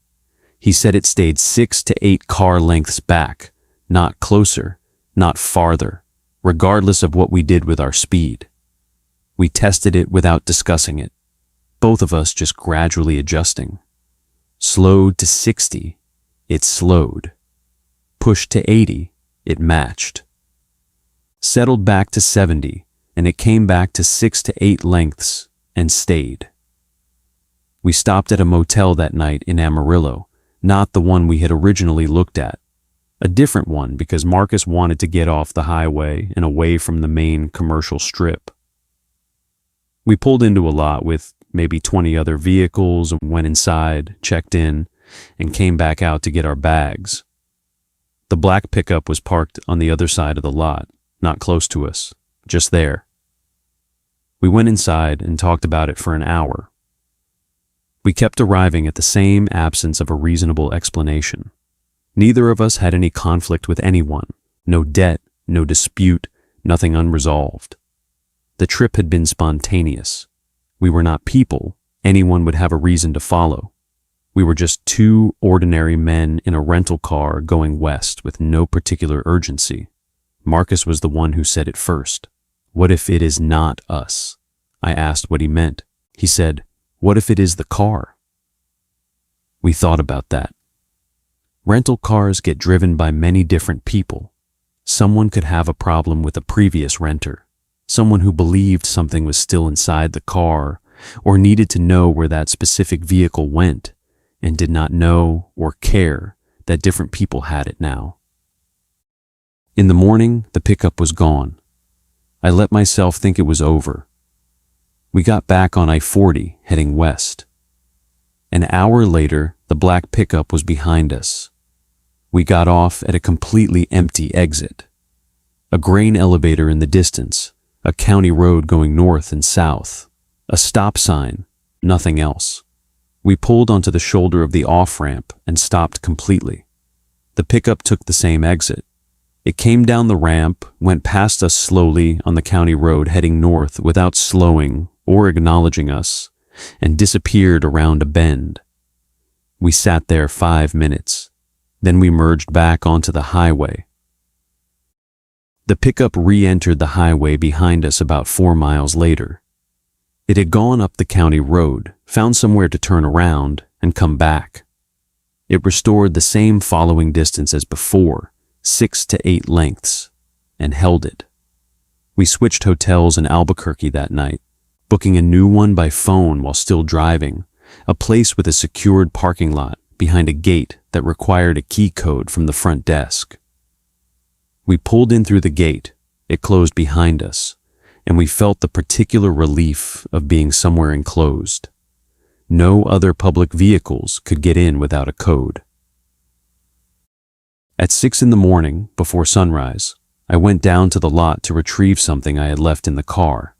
He said it stayed 6 to 8 car lengths back, not closer, not farther, regardless of what we did with our speed. We tested it without discussing it, both of us just gradually adjusting. Slowed to 60, it slowed. Pushed to 80, it matched. Settled back to 70, and it came back to 6 to 8 lengths and stayed. We stopped at a motel that night in Amarillo, not the one we had originally looked at. A different one because Marcus wanted to get off the highway and away from the main commercial strip. We pulled into a lot with maybe 20 other vehicles and went inside, checked in, and came back out to get our bags. The black pickup was parked on the other side of the lot, not close to us, just there. We went inside and talked about it for an hour. We kept arriving at the same absence of a reasonable explanation. Neither of us had any conflict with anyone, no debt, no dispute, nothing unresolved. The trip had been spontaneous. We were not people anyone would have a reason to follow. We were just two ordinary men in a rental car going west with no particular urgency. Marcus was the one who said it first. "What if it is not us?" I asked what he meant. He said, "What if it is the car?" We thought about that. Rental cars get driven by many different people. Someone could have a problem with a previous renter, someone who believed something was still inside the car or needed to know where that specific vehicle went and did not know or care that different people had it now. In the morning, the pickup was gone. I let myself think it was over. We got back on I-40 heading west. An hour later, the black pickup was behind us. We got off at a completely empty exit. A grain elevator in the distance, a county road going north and south, a stop sign, nothing else. We pulled onto the shoulder of the off-ramp and stopped completely. The pickup took the same exit. It came down the ramp, went past us slowly on the county road heading north without slowing or acknowledging us, and disappeared around a bend. We sat there 5 minutes. Then we merged back onto the highway. The pickup re-entered the highway behind us about 4 miles later. It had gone up the county road, found somewhere to turn around, and come back. It restored the same following distance as before, 6 to 8 lengths, and held it. We switched hotels in Albuquerque that night, booking a new one by phone while still driving, a place with a secured parking lot behind a gate that required a key code from the front desk. We pulled in through the gate, it closed behind us, and we felt the particular relief of being somewhere enclosed. No other public vehicles could get in without a code. At 6 in the morning, before sunrise, I went down to the lot to retrieve something I had left in the car.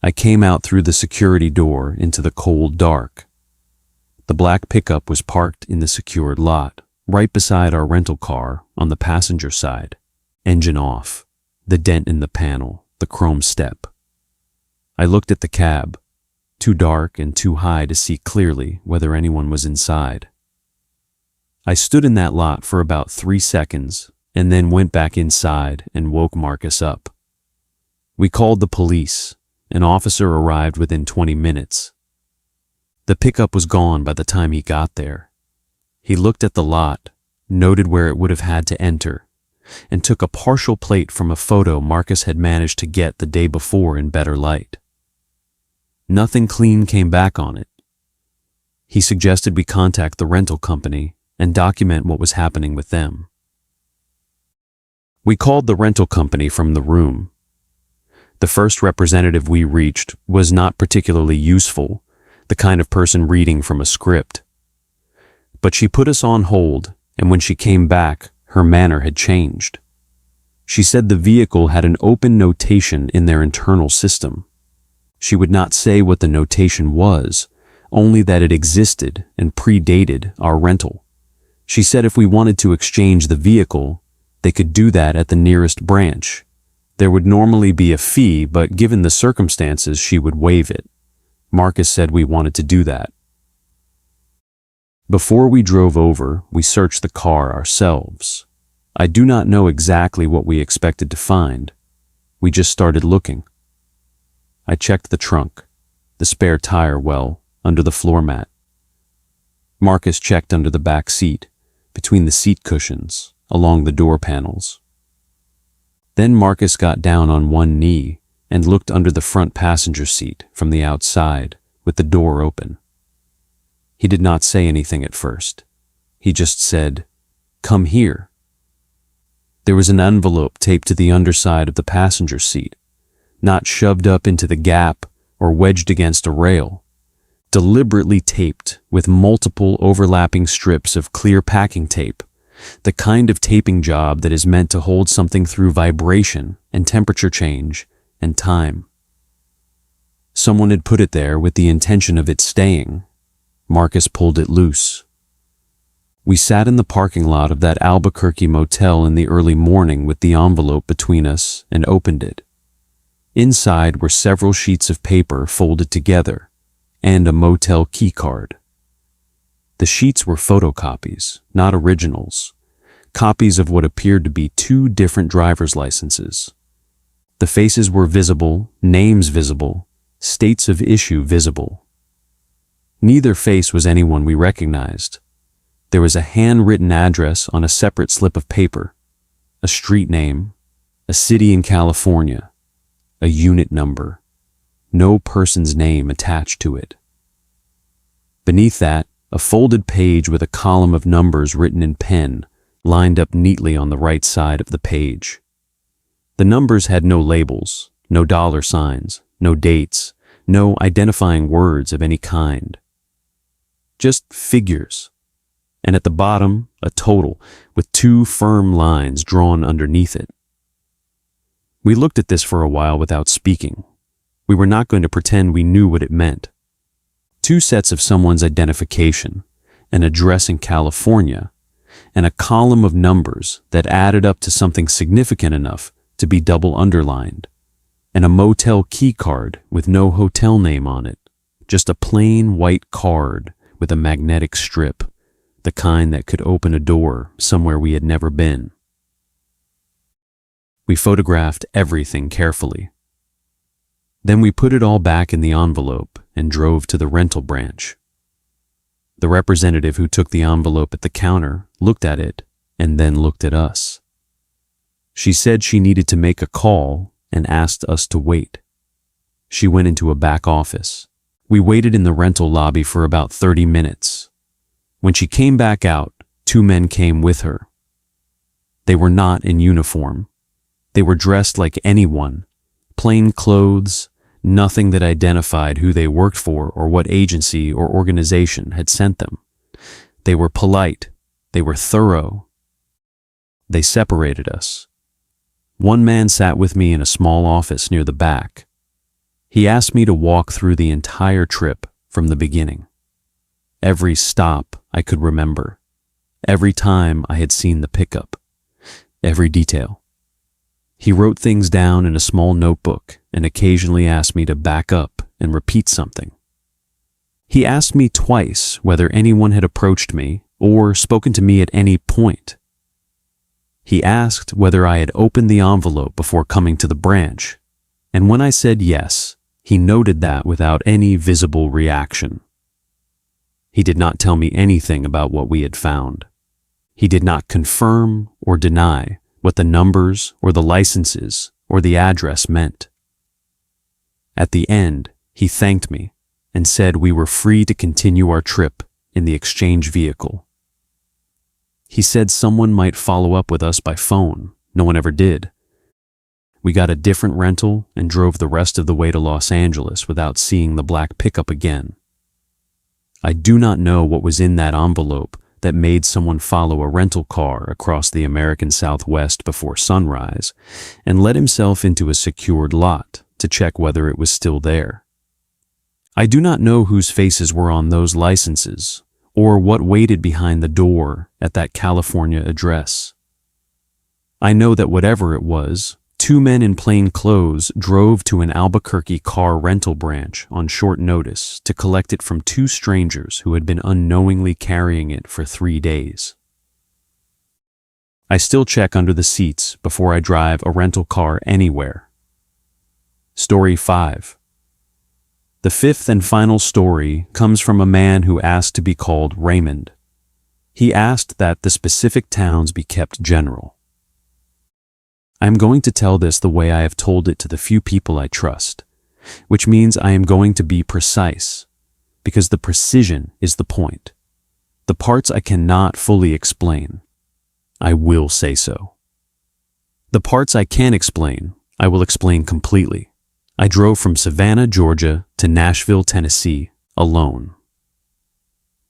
I came out through the security door into the cold dark. The black pickup was parked in the secured lot, right beside our rental car on the passenger side, engine off, the dent in the panel, the chrome step. I looked at the cab, too dark and too high to see clearly whether anyone was inside. I stood in that lot for about 3 seconds and then went back inside and woke Marcus up. We called the police. An officer arrived within 20 minutes. The pickup was gone by the time he got there. He looked at the lot, noted where it would have had to enter, and took a partial plate from a photo Marcus had managed to get the day before in better light. Nothing clean came back on it. He suggested we contact the rental company and document what was happening with them. We called the rental company from the room. The first representative we reached was not particularly useful, the kind of person reading from a script. But she put us on hold, and when she came back, her manner had changed. She said the vehicle had an open notation in their internal system. She would not say what the notation was, only that it existed and predated our rental. She said if we wanted to exchange the vehicle, they could do that at the nearest branch. There would normally be a fee, but given the circumstances, she would waive it. Marcus said we wanted to do that. Before we drove over, we searched the car ourselves. I do not know exactly what we expected to find. We just started looking. I checked the trunk, the spare tire well, under the floor mat. Marcus checked under the back seat, between the seat cushions, along the door panels. Then Marcus got down on one knee and looked under the front passenger seat from the outside with the door open. He did not say anything at first. He just said, "Come here." There was an envelope taped to the underside of the passenger seat, not shoved up into the gap or wedged against a rail, deliberately taped with multiple overlapping strips of clear packing tape, the kind of taping job that is meant to hold something through vibration and temperature change and time. Someone had put it there with the intention of it staying. Marcus pulled it loose. We sat in the parking lot of that Albuquerque motel in the early morning with the envelope between us and opened it. Inside were several sheets of paper folded together and a motel key card. The sheets were photocopies, not originals, copies of what appeared to be two different driver's licenses. The faces were visible, names visible, states of issue visible. Neither face was anyone we recognized. There was a handwritten address on a separate slip of paper, a street name, a city in California, a unit number, no person's name attached to it. Beneath that, a folded page with a column of numbers written in pen lined up neatly on the right side of the page. The numbers had no labels, no dollar signs, no dates, no identifying words of any kind. Just figures. And at the bottom, a total with two firm lines drawn underneath it. We looked at this for a while without speaking. We were not going to pretend we knew what it meant. Two sets of someone's identification, an address in California, and a column of numbers that added up to something significant enough to be double underlined, and a motel key card with no hotel name on it, just a plain white card with a magnetic strip, the kind that could open a door somewhere we had never been. We photographed everything carefully. Then we put it all back in the envelope and drove to the rental branch. The representative who took the envelope at the counter looked at it and then looked at us. She said she needed to make a call and asked us to wait. She went into a back office. We waited in the rental lobby for about 30 minutes. When she came back out, two men came with her. They were not in uniform. They were dressed like anyone, plain clothes, nothing that identified who they worked for or what agency or organization had sent them. They were polite. They were thorough. They separated us. One man sat with me in a small office near the back. He asked me to walk through the entire trip from the beginning. Every stop I could remember. Every time I had seen the pickup. Every detail. He wrote things down in a small notebook and occasionally asked me to back up and repeat something. He asked me twice whether anyone had approached me or spoken to me at any point. He asked whether I had opened the envelope before coming to the branch, and when I said yes, he noted that without any visible reaction. He did not tell me anything about what we had found. He did not confirm or deny what the numbers or the licenses or the address meant. At the end, he thanked me and said we were free to continue our trip in the exchange vehicle. He said someone might follow up with us by phone. No one ever did. We got a different rental and drove the rest of the way to Los Angeles without seeing the black pickup again. I do not know what was in that envelope that made someone follow a rental car across the American Southwest before sunrise and let himself into a secured lot to check whether it was still there. I do not know whose faces were on those licenses or what waited behind the door at that California address. I know that whatever it was, two men in plain clothes drove to an Albuquerque car rental branch on short notice to collect it from two strangers who had been unknowingly carrying it for 3 days. I still check under the seats before I drive a rental car anywhere. Story 5. The fifth and final story comes from a man who asked to be called Raymond. He asked that the specific towns be kept general. I am going to tell this the way I have told it to the few people I trust, which means I am going to be precise. because the precision is the point. The parts I cannot fully explain, I will say so. The parts I can explain, I will explain completely. I drove from Savannah, Georgia to Nashville, Tennessee, alone.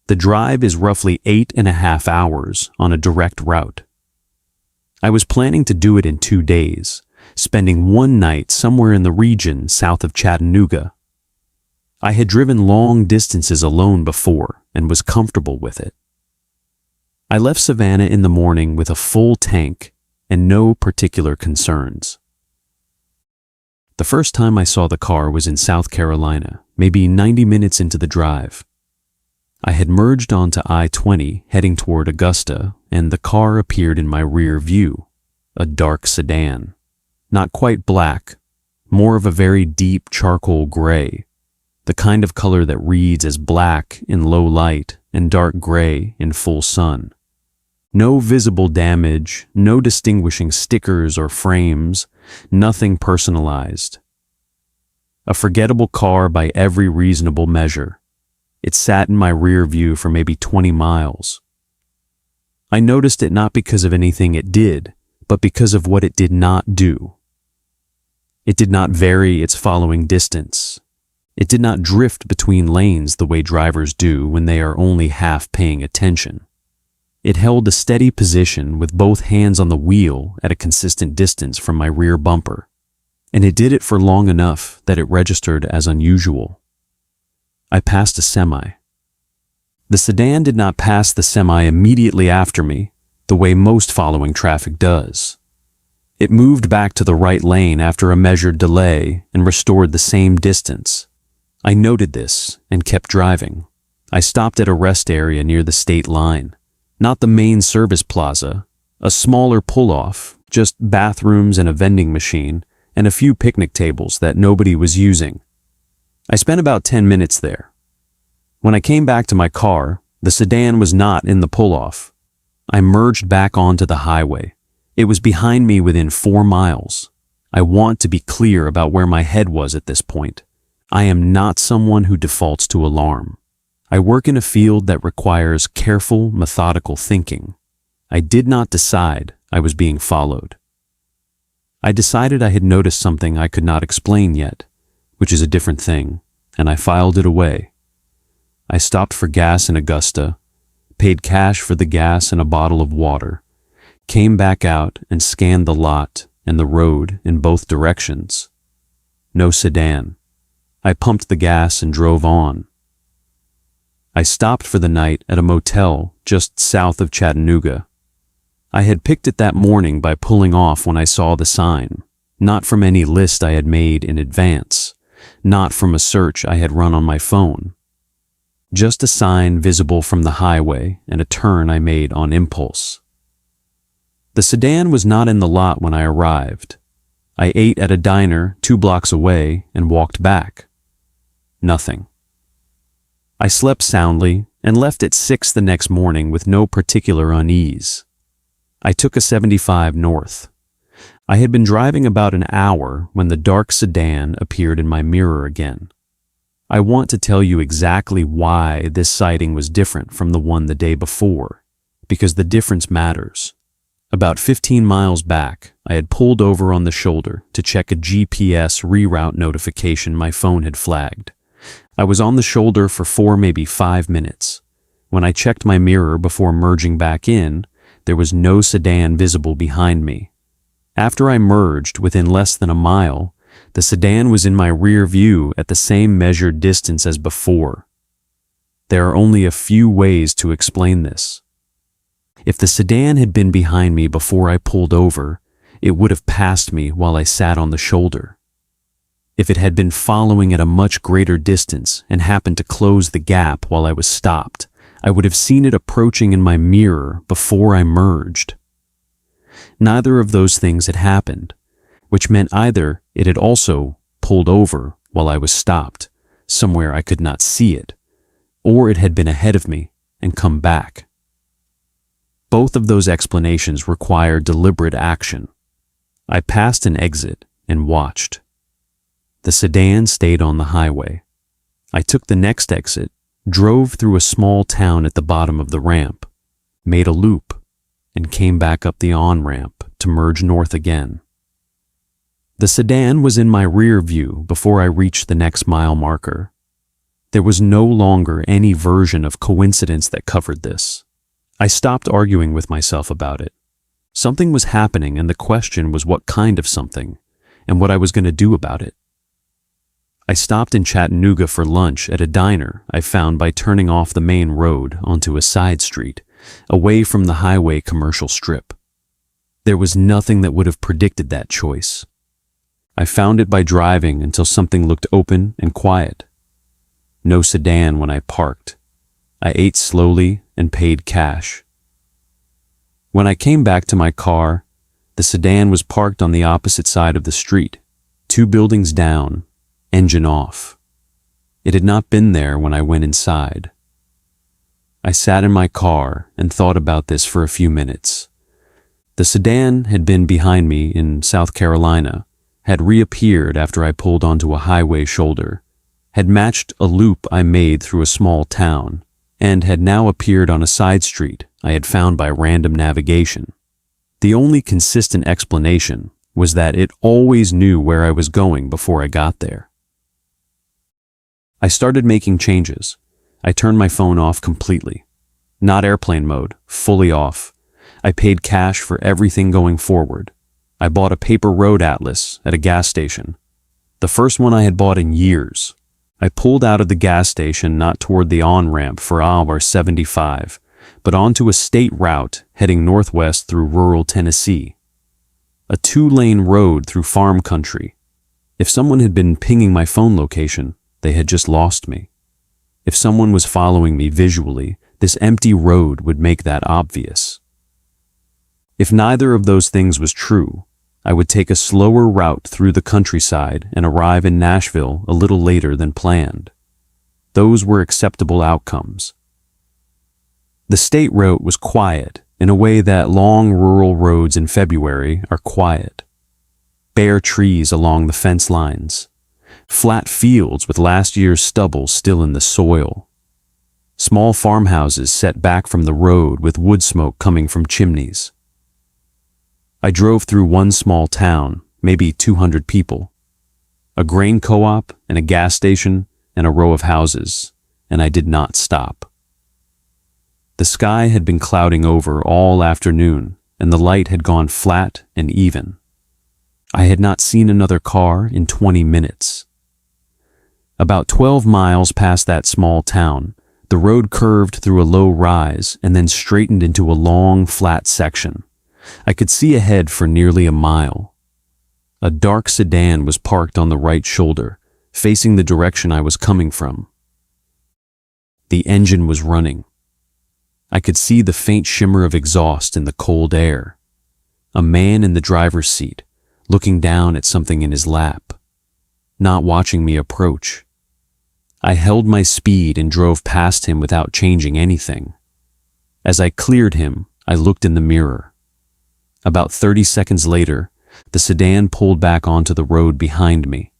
The drive is roughly 8.5 hours on a direct route. I was planning to do it in 2 days, spending one night somewhere in the region south of Chattanooga. I had driven long distances alone before and was comfortable with it. I left Savannah in the morning with a full tank and no particular concerns. The first time I saw the car was in South Carolina, maybe 90 minutes into the drive. I had merged onto I-20 heading toward Augusta, and the car appeared in my rear view, a dark sedan. Not quite black, more of a very deep charcoal gray, the kind of color that reads as black in low light and dark gray in full sun. No visible damage, no distinguishing stickers or frames, nothing personalized. A forgettable car by every reasonable measure. It sat in my rear view for maybe 20 miles. I noticed it not because of anything it did, but because of what it did not do. It did not vary its following distance. It did not drift between lanes the way drivers do when they are only half paying attention. It held a steady position with both hands on the wheel at a consistent distance from my rear bumper, and it did it for long enough that it registered as unusual. I passed a semi. The sedan did not pass the semi immediately after me, the way most following traffic does. It moved back to the right lane after a measured delay and restored the same distance. I noted this and kept driving. I stopped at a rest area near the state line. Not the main service plaza, a smaller pull-off, just bathrooms and a vending machine, and a few picnic tables that nobody was using. I spent about 10 minutes there. When I came back to my car, the sedan was not in the pull-off. I merged back onto the highway. It was behind me within 4 miles. I want to be clear about where my head was at this point. I am not someone who defaults to alarm. I work in a field that requires careful, methodical thinking. I did not decide I was being followed. I decided I had noticed something I could not explain yet, which is a different thing, and I filed it away. I stopped for gas in Augusta, paid cash for the gas and a bottle of water, came back out and scanned the lot and the road in both directions. No sedan. I pumped the gas and drove on. I stopped for the night at a motel just south of Chattanooga. I had picked it that morning by pulling off when I saw the sign, not from any list I had made in advance, not from a search I had run on my phone. Just a sign visible from the highway and a turn I made on impulse. The sedan was not in the lot when I arrived. I ate at a diner 2 blocks away and walked back. Nothing. I slept soundly and left at 6 the next morning with no particular unease. I took a 75 north. I had been driving about an hour when the dark sedan appeared in my mirror again. I want to tell you exactly why this sighting was different from the one the day before, because the difference matters. About 15 miles back, I had pulled over on the shoulder to check a GPS reroute notification my phone had flagged. I was on the shoulder for 4, maybe 5 minutes. When I checked my mirror before merging back in, there was no sedan visible behind me. After I merged within less than a mile, the sedan was in my rear view at the same measured distance as before. There are only a few ways to explain this. If the sedan had been behind me before I pulled over, it would have passed me while I sat on the shoulder. If it had been following at a much greater distance and happened to close the gap while I was stopped, I would have seen it approaching in my mirror before I merged. Neither of those things had happened, which meant either it had also pulled over while I was stopped, somewhere I could not see it, or it had been ahead of me and come back. Both of those explanations require deliberate action. I passed an exit and watched. The sedan stayed on the highway. I took the next exit drove through a small town at the bottom of the ramp, made a loop, and came back up the on-ramp to merge north again. The sedan was in my rear view before I reached the next mile marker. There was no longer any version of coincidence that covered this. I stopped arguing with myself about it. Something was happening, and the question was what kind of something, and what I was going to do about it. I stopped in Chattanooga for lunch at a diner I found by turning off the main road onto a side street, away from the highway commercial strip. There was nothing that would have predicted that choice. I found it by driving until something looked open and quiet. No sedan when I parked. I ate slowly and paid cash. When I came back to my car, the sedan was parked on the opposite side of the street, 2 buildings down, engine off. It had not been there when I went inside. I sat in my car and thought about this for a few minutes. The sedan had been behind me in South Carolina, had reappeared after I pulled onto a highway shoulder, had matched a loop I made through a small town, and had now appeared on a side street I had found by random navigation. The only consistent explanation was that it always knew where I was going before I got there. I started making changes. I turned my phone off completely. Not airplane mode, fully off. I paid cash for everything going forward. I bought a paper road atlas at a gas station, the first one I had bought in years. I pulled out of the gas station not toward the on-ramp for hour 75, but onto a state route heading northwest through rural Tennessee. A 2-lane road through farm country. If someone had been pinging my phone location, they had just lost me. If someone was following me visually, this empty road would make that obvious. If neither of those things was true, I would take a slower route through the countryside and arrive in Nashville a little later than planned. Those were acceptable outcomes. The state route was quiet in a way that long rural roads in February are quiet. Bare trees along the fence lines. Flat fields with last year's stubble still in the soil. Small farmhouses set back from the road with wood smoke coming from chimneys. I drove through one small town, maybe 200 people. A grain co-op and a gas station and a row of houses, and I did not stop. The sky had been clouding over all afternoon, and the light had gone flat and even. I had not seen another car in 20 minutes. About 12 miles past that small town, the road curved through a low rise and then straightened into a long, flat section. I could see ahead for nearly a mile. A dark sedan was parked on the right shoulder, facing the direction I was coming from. The engine was running. I could see the faint shimmer of exhaust in the cold air. A man in the driver's seat, looking down at something in his lap, not watching me approach. I held my speed and drove past him without changing anything. As I cleared him, I looked in the mirror. About 30 seconds later, the sedan pulled back onto the road behind me.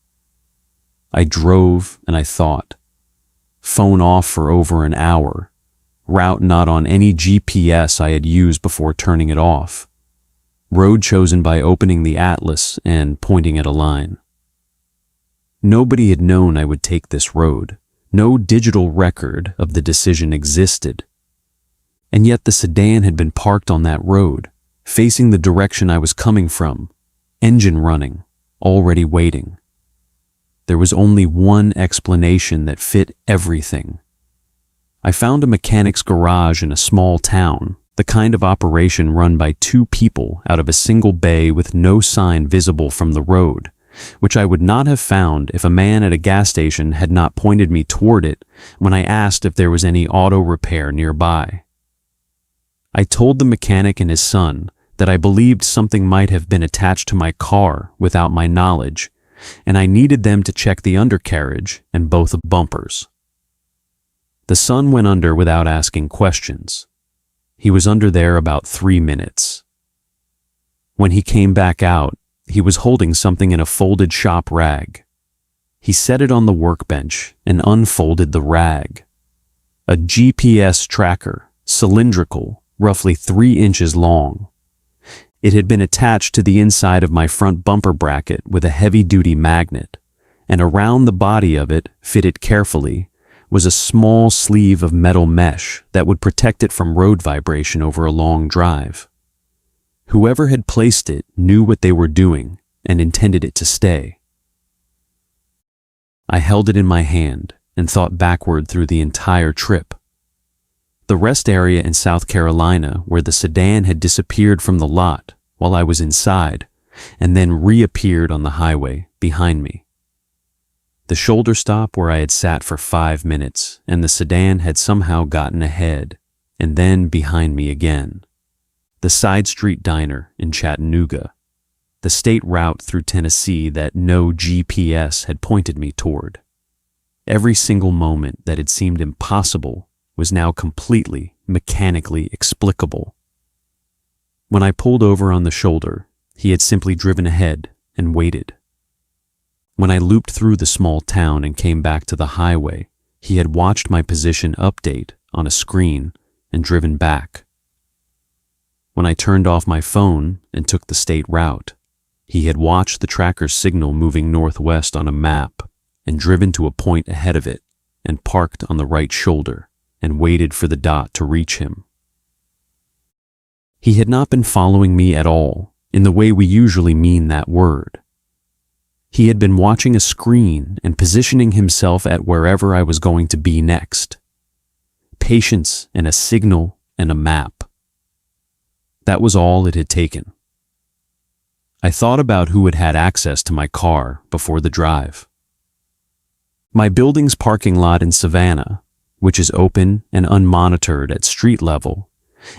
I drove and I thought. Phone off for over an hour. Route not on any GPS I had used before turning it off. Road chosen by opening the atlas and pointing at a line. Nobody had known I would take this road. No digital record of the decision existed. And yet the sedan had been parked on that road, facing the direction I was coming from, engine running, already waiting. There was only one explanation that fit everything. I found a mechanic's garage in a small town, the kind of operation run by 2 people out of a single bay with no sign visible from the road, which I would not have found if a man at a gas station had not pointed me toward it when I asked if there was any auto repair nearby. I told the mechanic and his son that I believed something might have been attached to my car without my knowledge, and I needed them to check the undercarriage and both bumpers. The son went under without asking questions. He was under there about 3 minutes. When he came back out, he was holding something in a folded shop rag. He set it on the workbench and unfolded the rag. A GPS tracker, cylindrical, roughly 3 inches long. It had been attached to the inside of my front bumper bracket with a heavy-duty magnet, and around the body of it, fitted carefully, was a small sleeve of metal mesh that would protect it from road vibration over a long drive. Whoever had placed it knew what they were doing and intended it to stay. I held it in my hand and thought backward through the entire trip. The rest area in South Carolina where the sedan had disappeared from the lot while I was inside and then reappeared on the highway behind me. The shoulder stop where I had sat for 5 minutes and the sedan had somehow gotten ahead and then behind me again. The side street diner in Chattanooga. The state route through Tennessee that no GPS had pointed me toward. Every single moment that had seemed impossible was now completely, mechanically explicable. When I pulled over on the shoulder, he had simply driven ahead and waited. When I looped through the small town and came back to the highway, he had watched my position update on a screen and driven back. When I turned off my phone and took the state route, he had watched the tracker's signal moving northwest on a map and driven to a point ahead of it and parked on the right shoulder and waited for the dot to reach him. He had not been following me at all in the way we usually mean that word. He had been watching a screen and positioning himself at wherever I was going to be next. Patience and a signal and a map. That was all it had taken. I thought about who had had access to my car before the drive. My building's parking lot in Savannah, which is open and unmonitored at street level,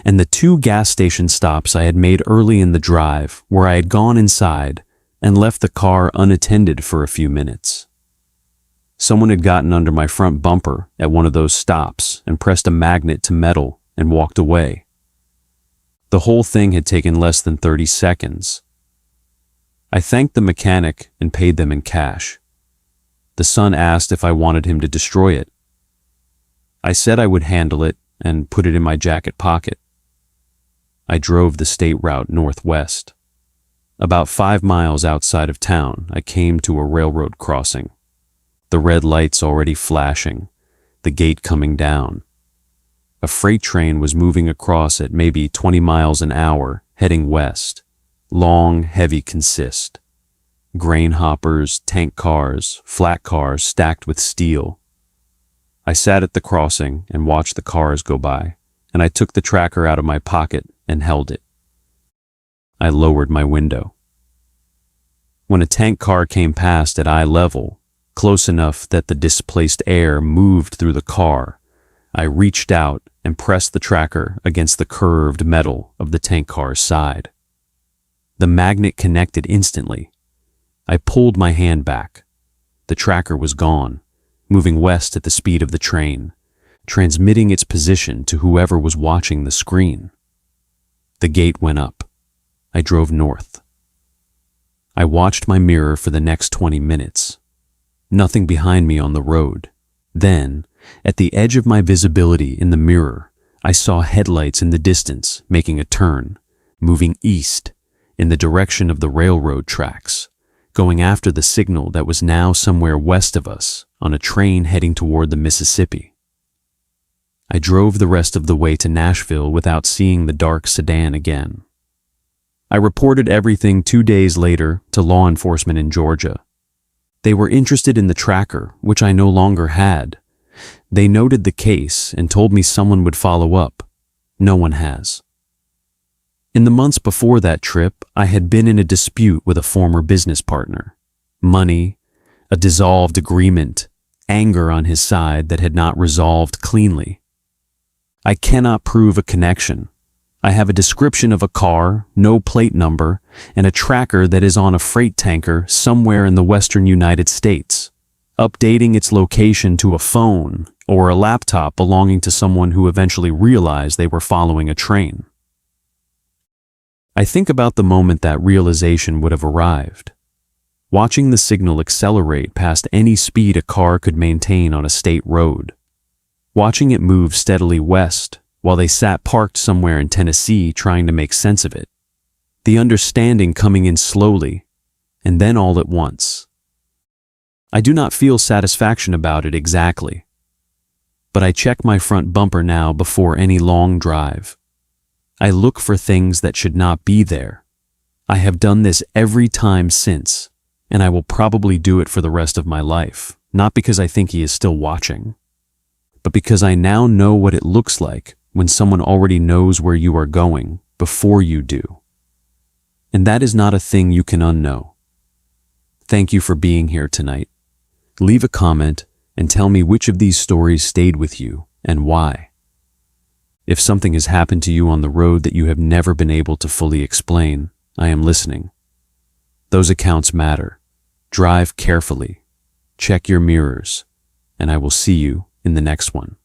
and the 2 gas station stops I had made early in the drive where I had gone inside and left the car unattended for a few minutes. Someone had gotten under my front bumper at one of those stops and pressed a magnet to metal and walked away. The whole thing had taken less than 30 seconds. I thanked the mechanic and paid them in cash. The son asked if I wanted him to destroy it. I said I would handle it and put it in my jacket pocket. I drove the state route northwest. About 5 miles outside of town, I came to a railroad crossing. The red lights already flashing, the gate coming down. A freight train was moving across at maybe 20 miles an hour, heading west. Long, heavy consist. Grain hoppers, tank cars, flat cars stacked with steel. I sat at the crossing and watched the cars go by, and I took the tracker out of my pocket and held it. I lowered my window. When a tank car came past at eye level, close enough that the displaced air moved through the car, I reached out and pressed the tracker against the curved metal of the tank car's side. The magnet connected instantly. I pulled my hand back. The tracker was gone, moving west at the speed of the train, transmitting its position to whoever was watching the screen. The gate went up. I drove north. I watched my mirror for the next 20 minutes. Nothing behind me on the road. Then, at the edge of my visibility in the mirror, I saw headlights in the distance making a turn, moving east, in the direction of the railroad tracks, going after the signal that was now somewhere west of us on a train heading toward the Mississippi. I drove the rest of the way to Nashville without seeing the dark sedan again. I reported everything 2 days later to law enforcement in Georgia. They were interested in the tracker, which I no longer had. They noted the case and told me someone would follow up. No one has. In the months before that trip, I had been in a dispute with a former business partner. Money, a dissolved agreement, anger on his side that had not resolved cleanly. I cannot prove a connection. I have a description of a car, no plate number, and a tracker that is on a freight tanker somewhere in the western United States, updating its location to a phone or a laptop belonging to someone who eventually realized they were following a train. I think about the moment that realization would have arrived. Watching the signal accelerate past any speed a car could maintain on a state road. watching it move steadily west while they sat parked somewhere in Tennessee trying to make sense of it. The understanding coming in slowly, and then all at once. I do not feel satisfaction about it exactly, but I check my front bumper now before any long drive. I look for things that should not be there. I have done this every time since, and I will probably do it for the rest of my life, not because I think he is still watching, but because I now know what it looks like when someone already knows where you are going before you do. And that is not a thing you can unknow. Thank you for being here tonight. Leave a comment and tell me which of these stories stayed with you and why. If something has happened to you on the road that you have never been able to fully explain, I am listening. Those accounts matter. Drive carefully. Check your mirrors, and I will see you in the next one.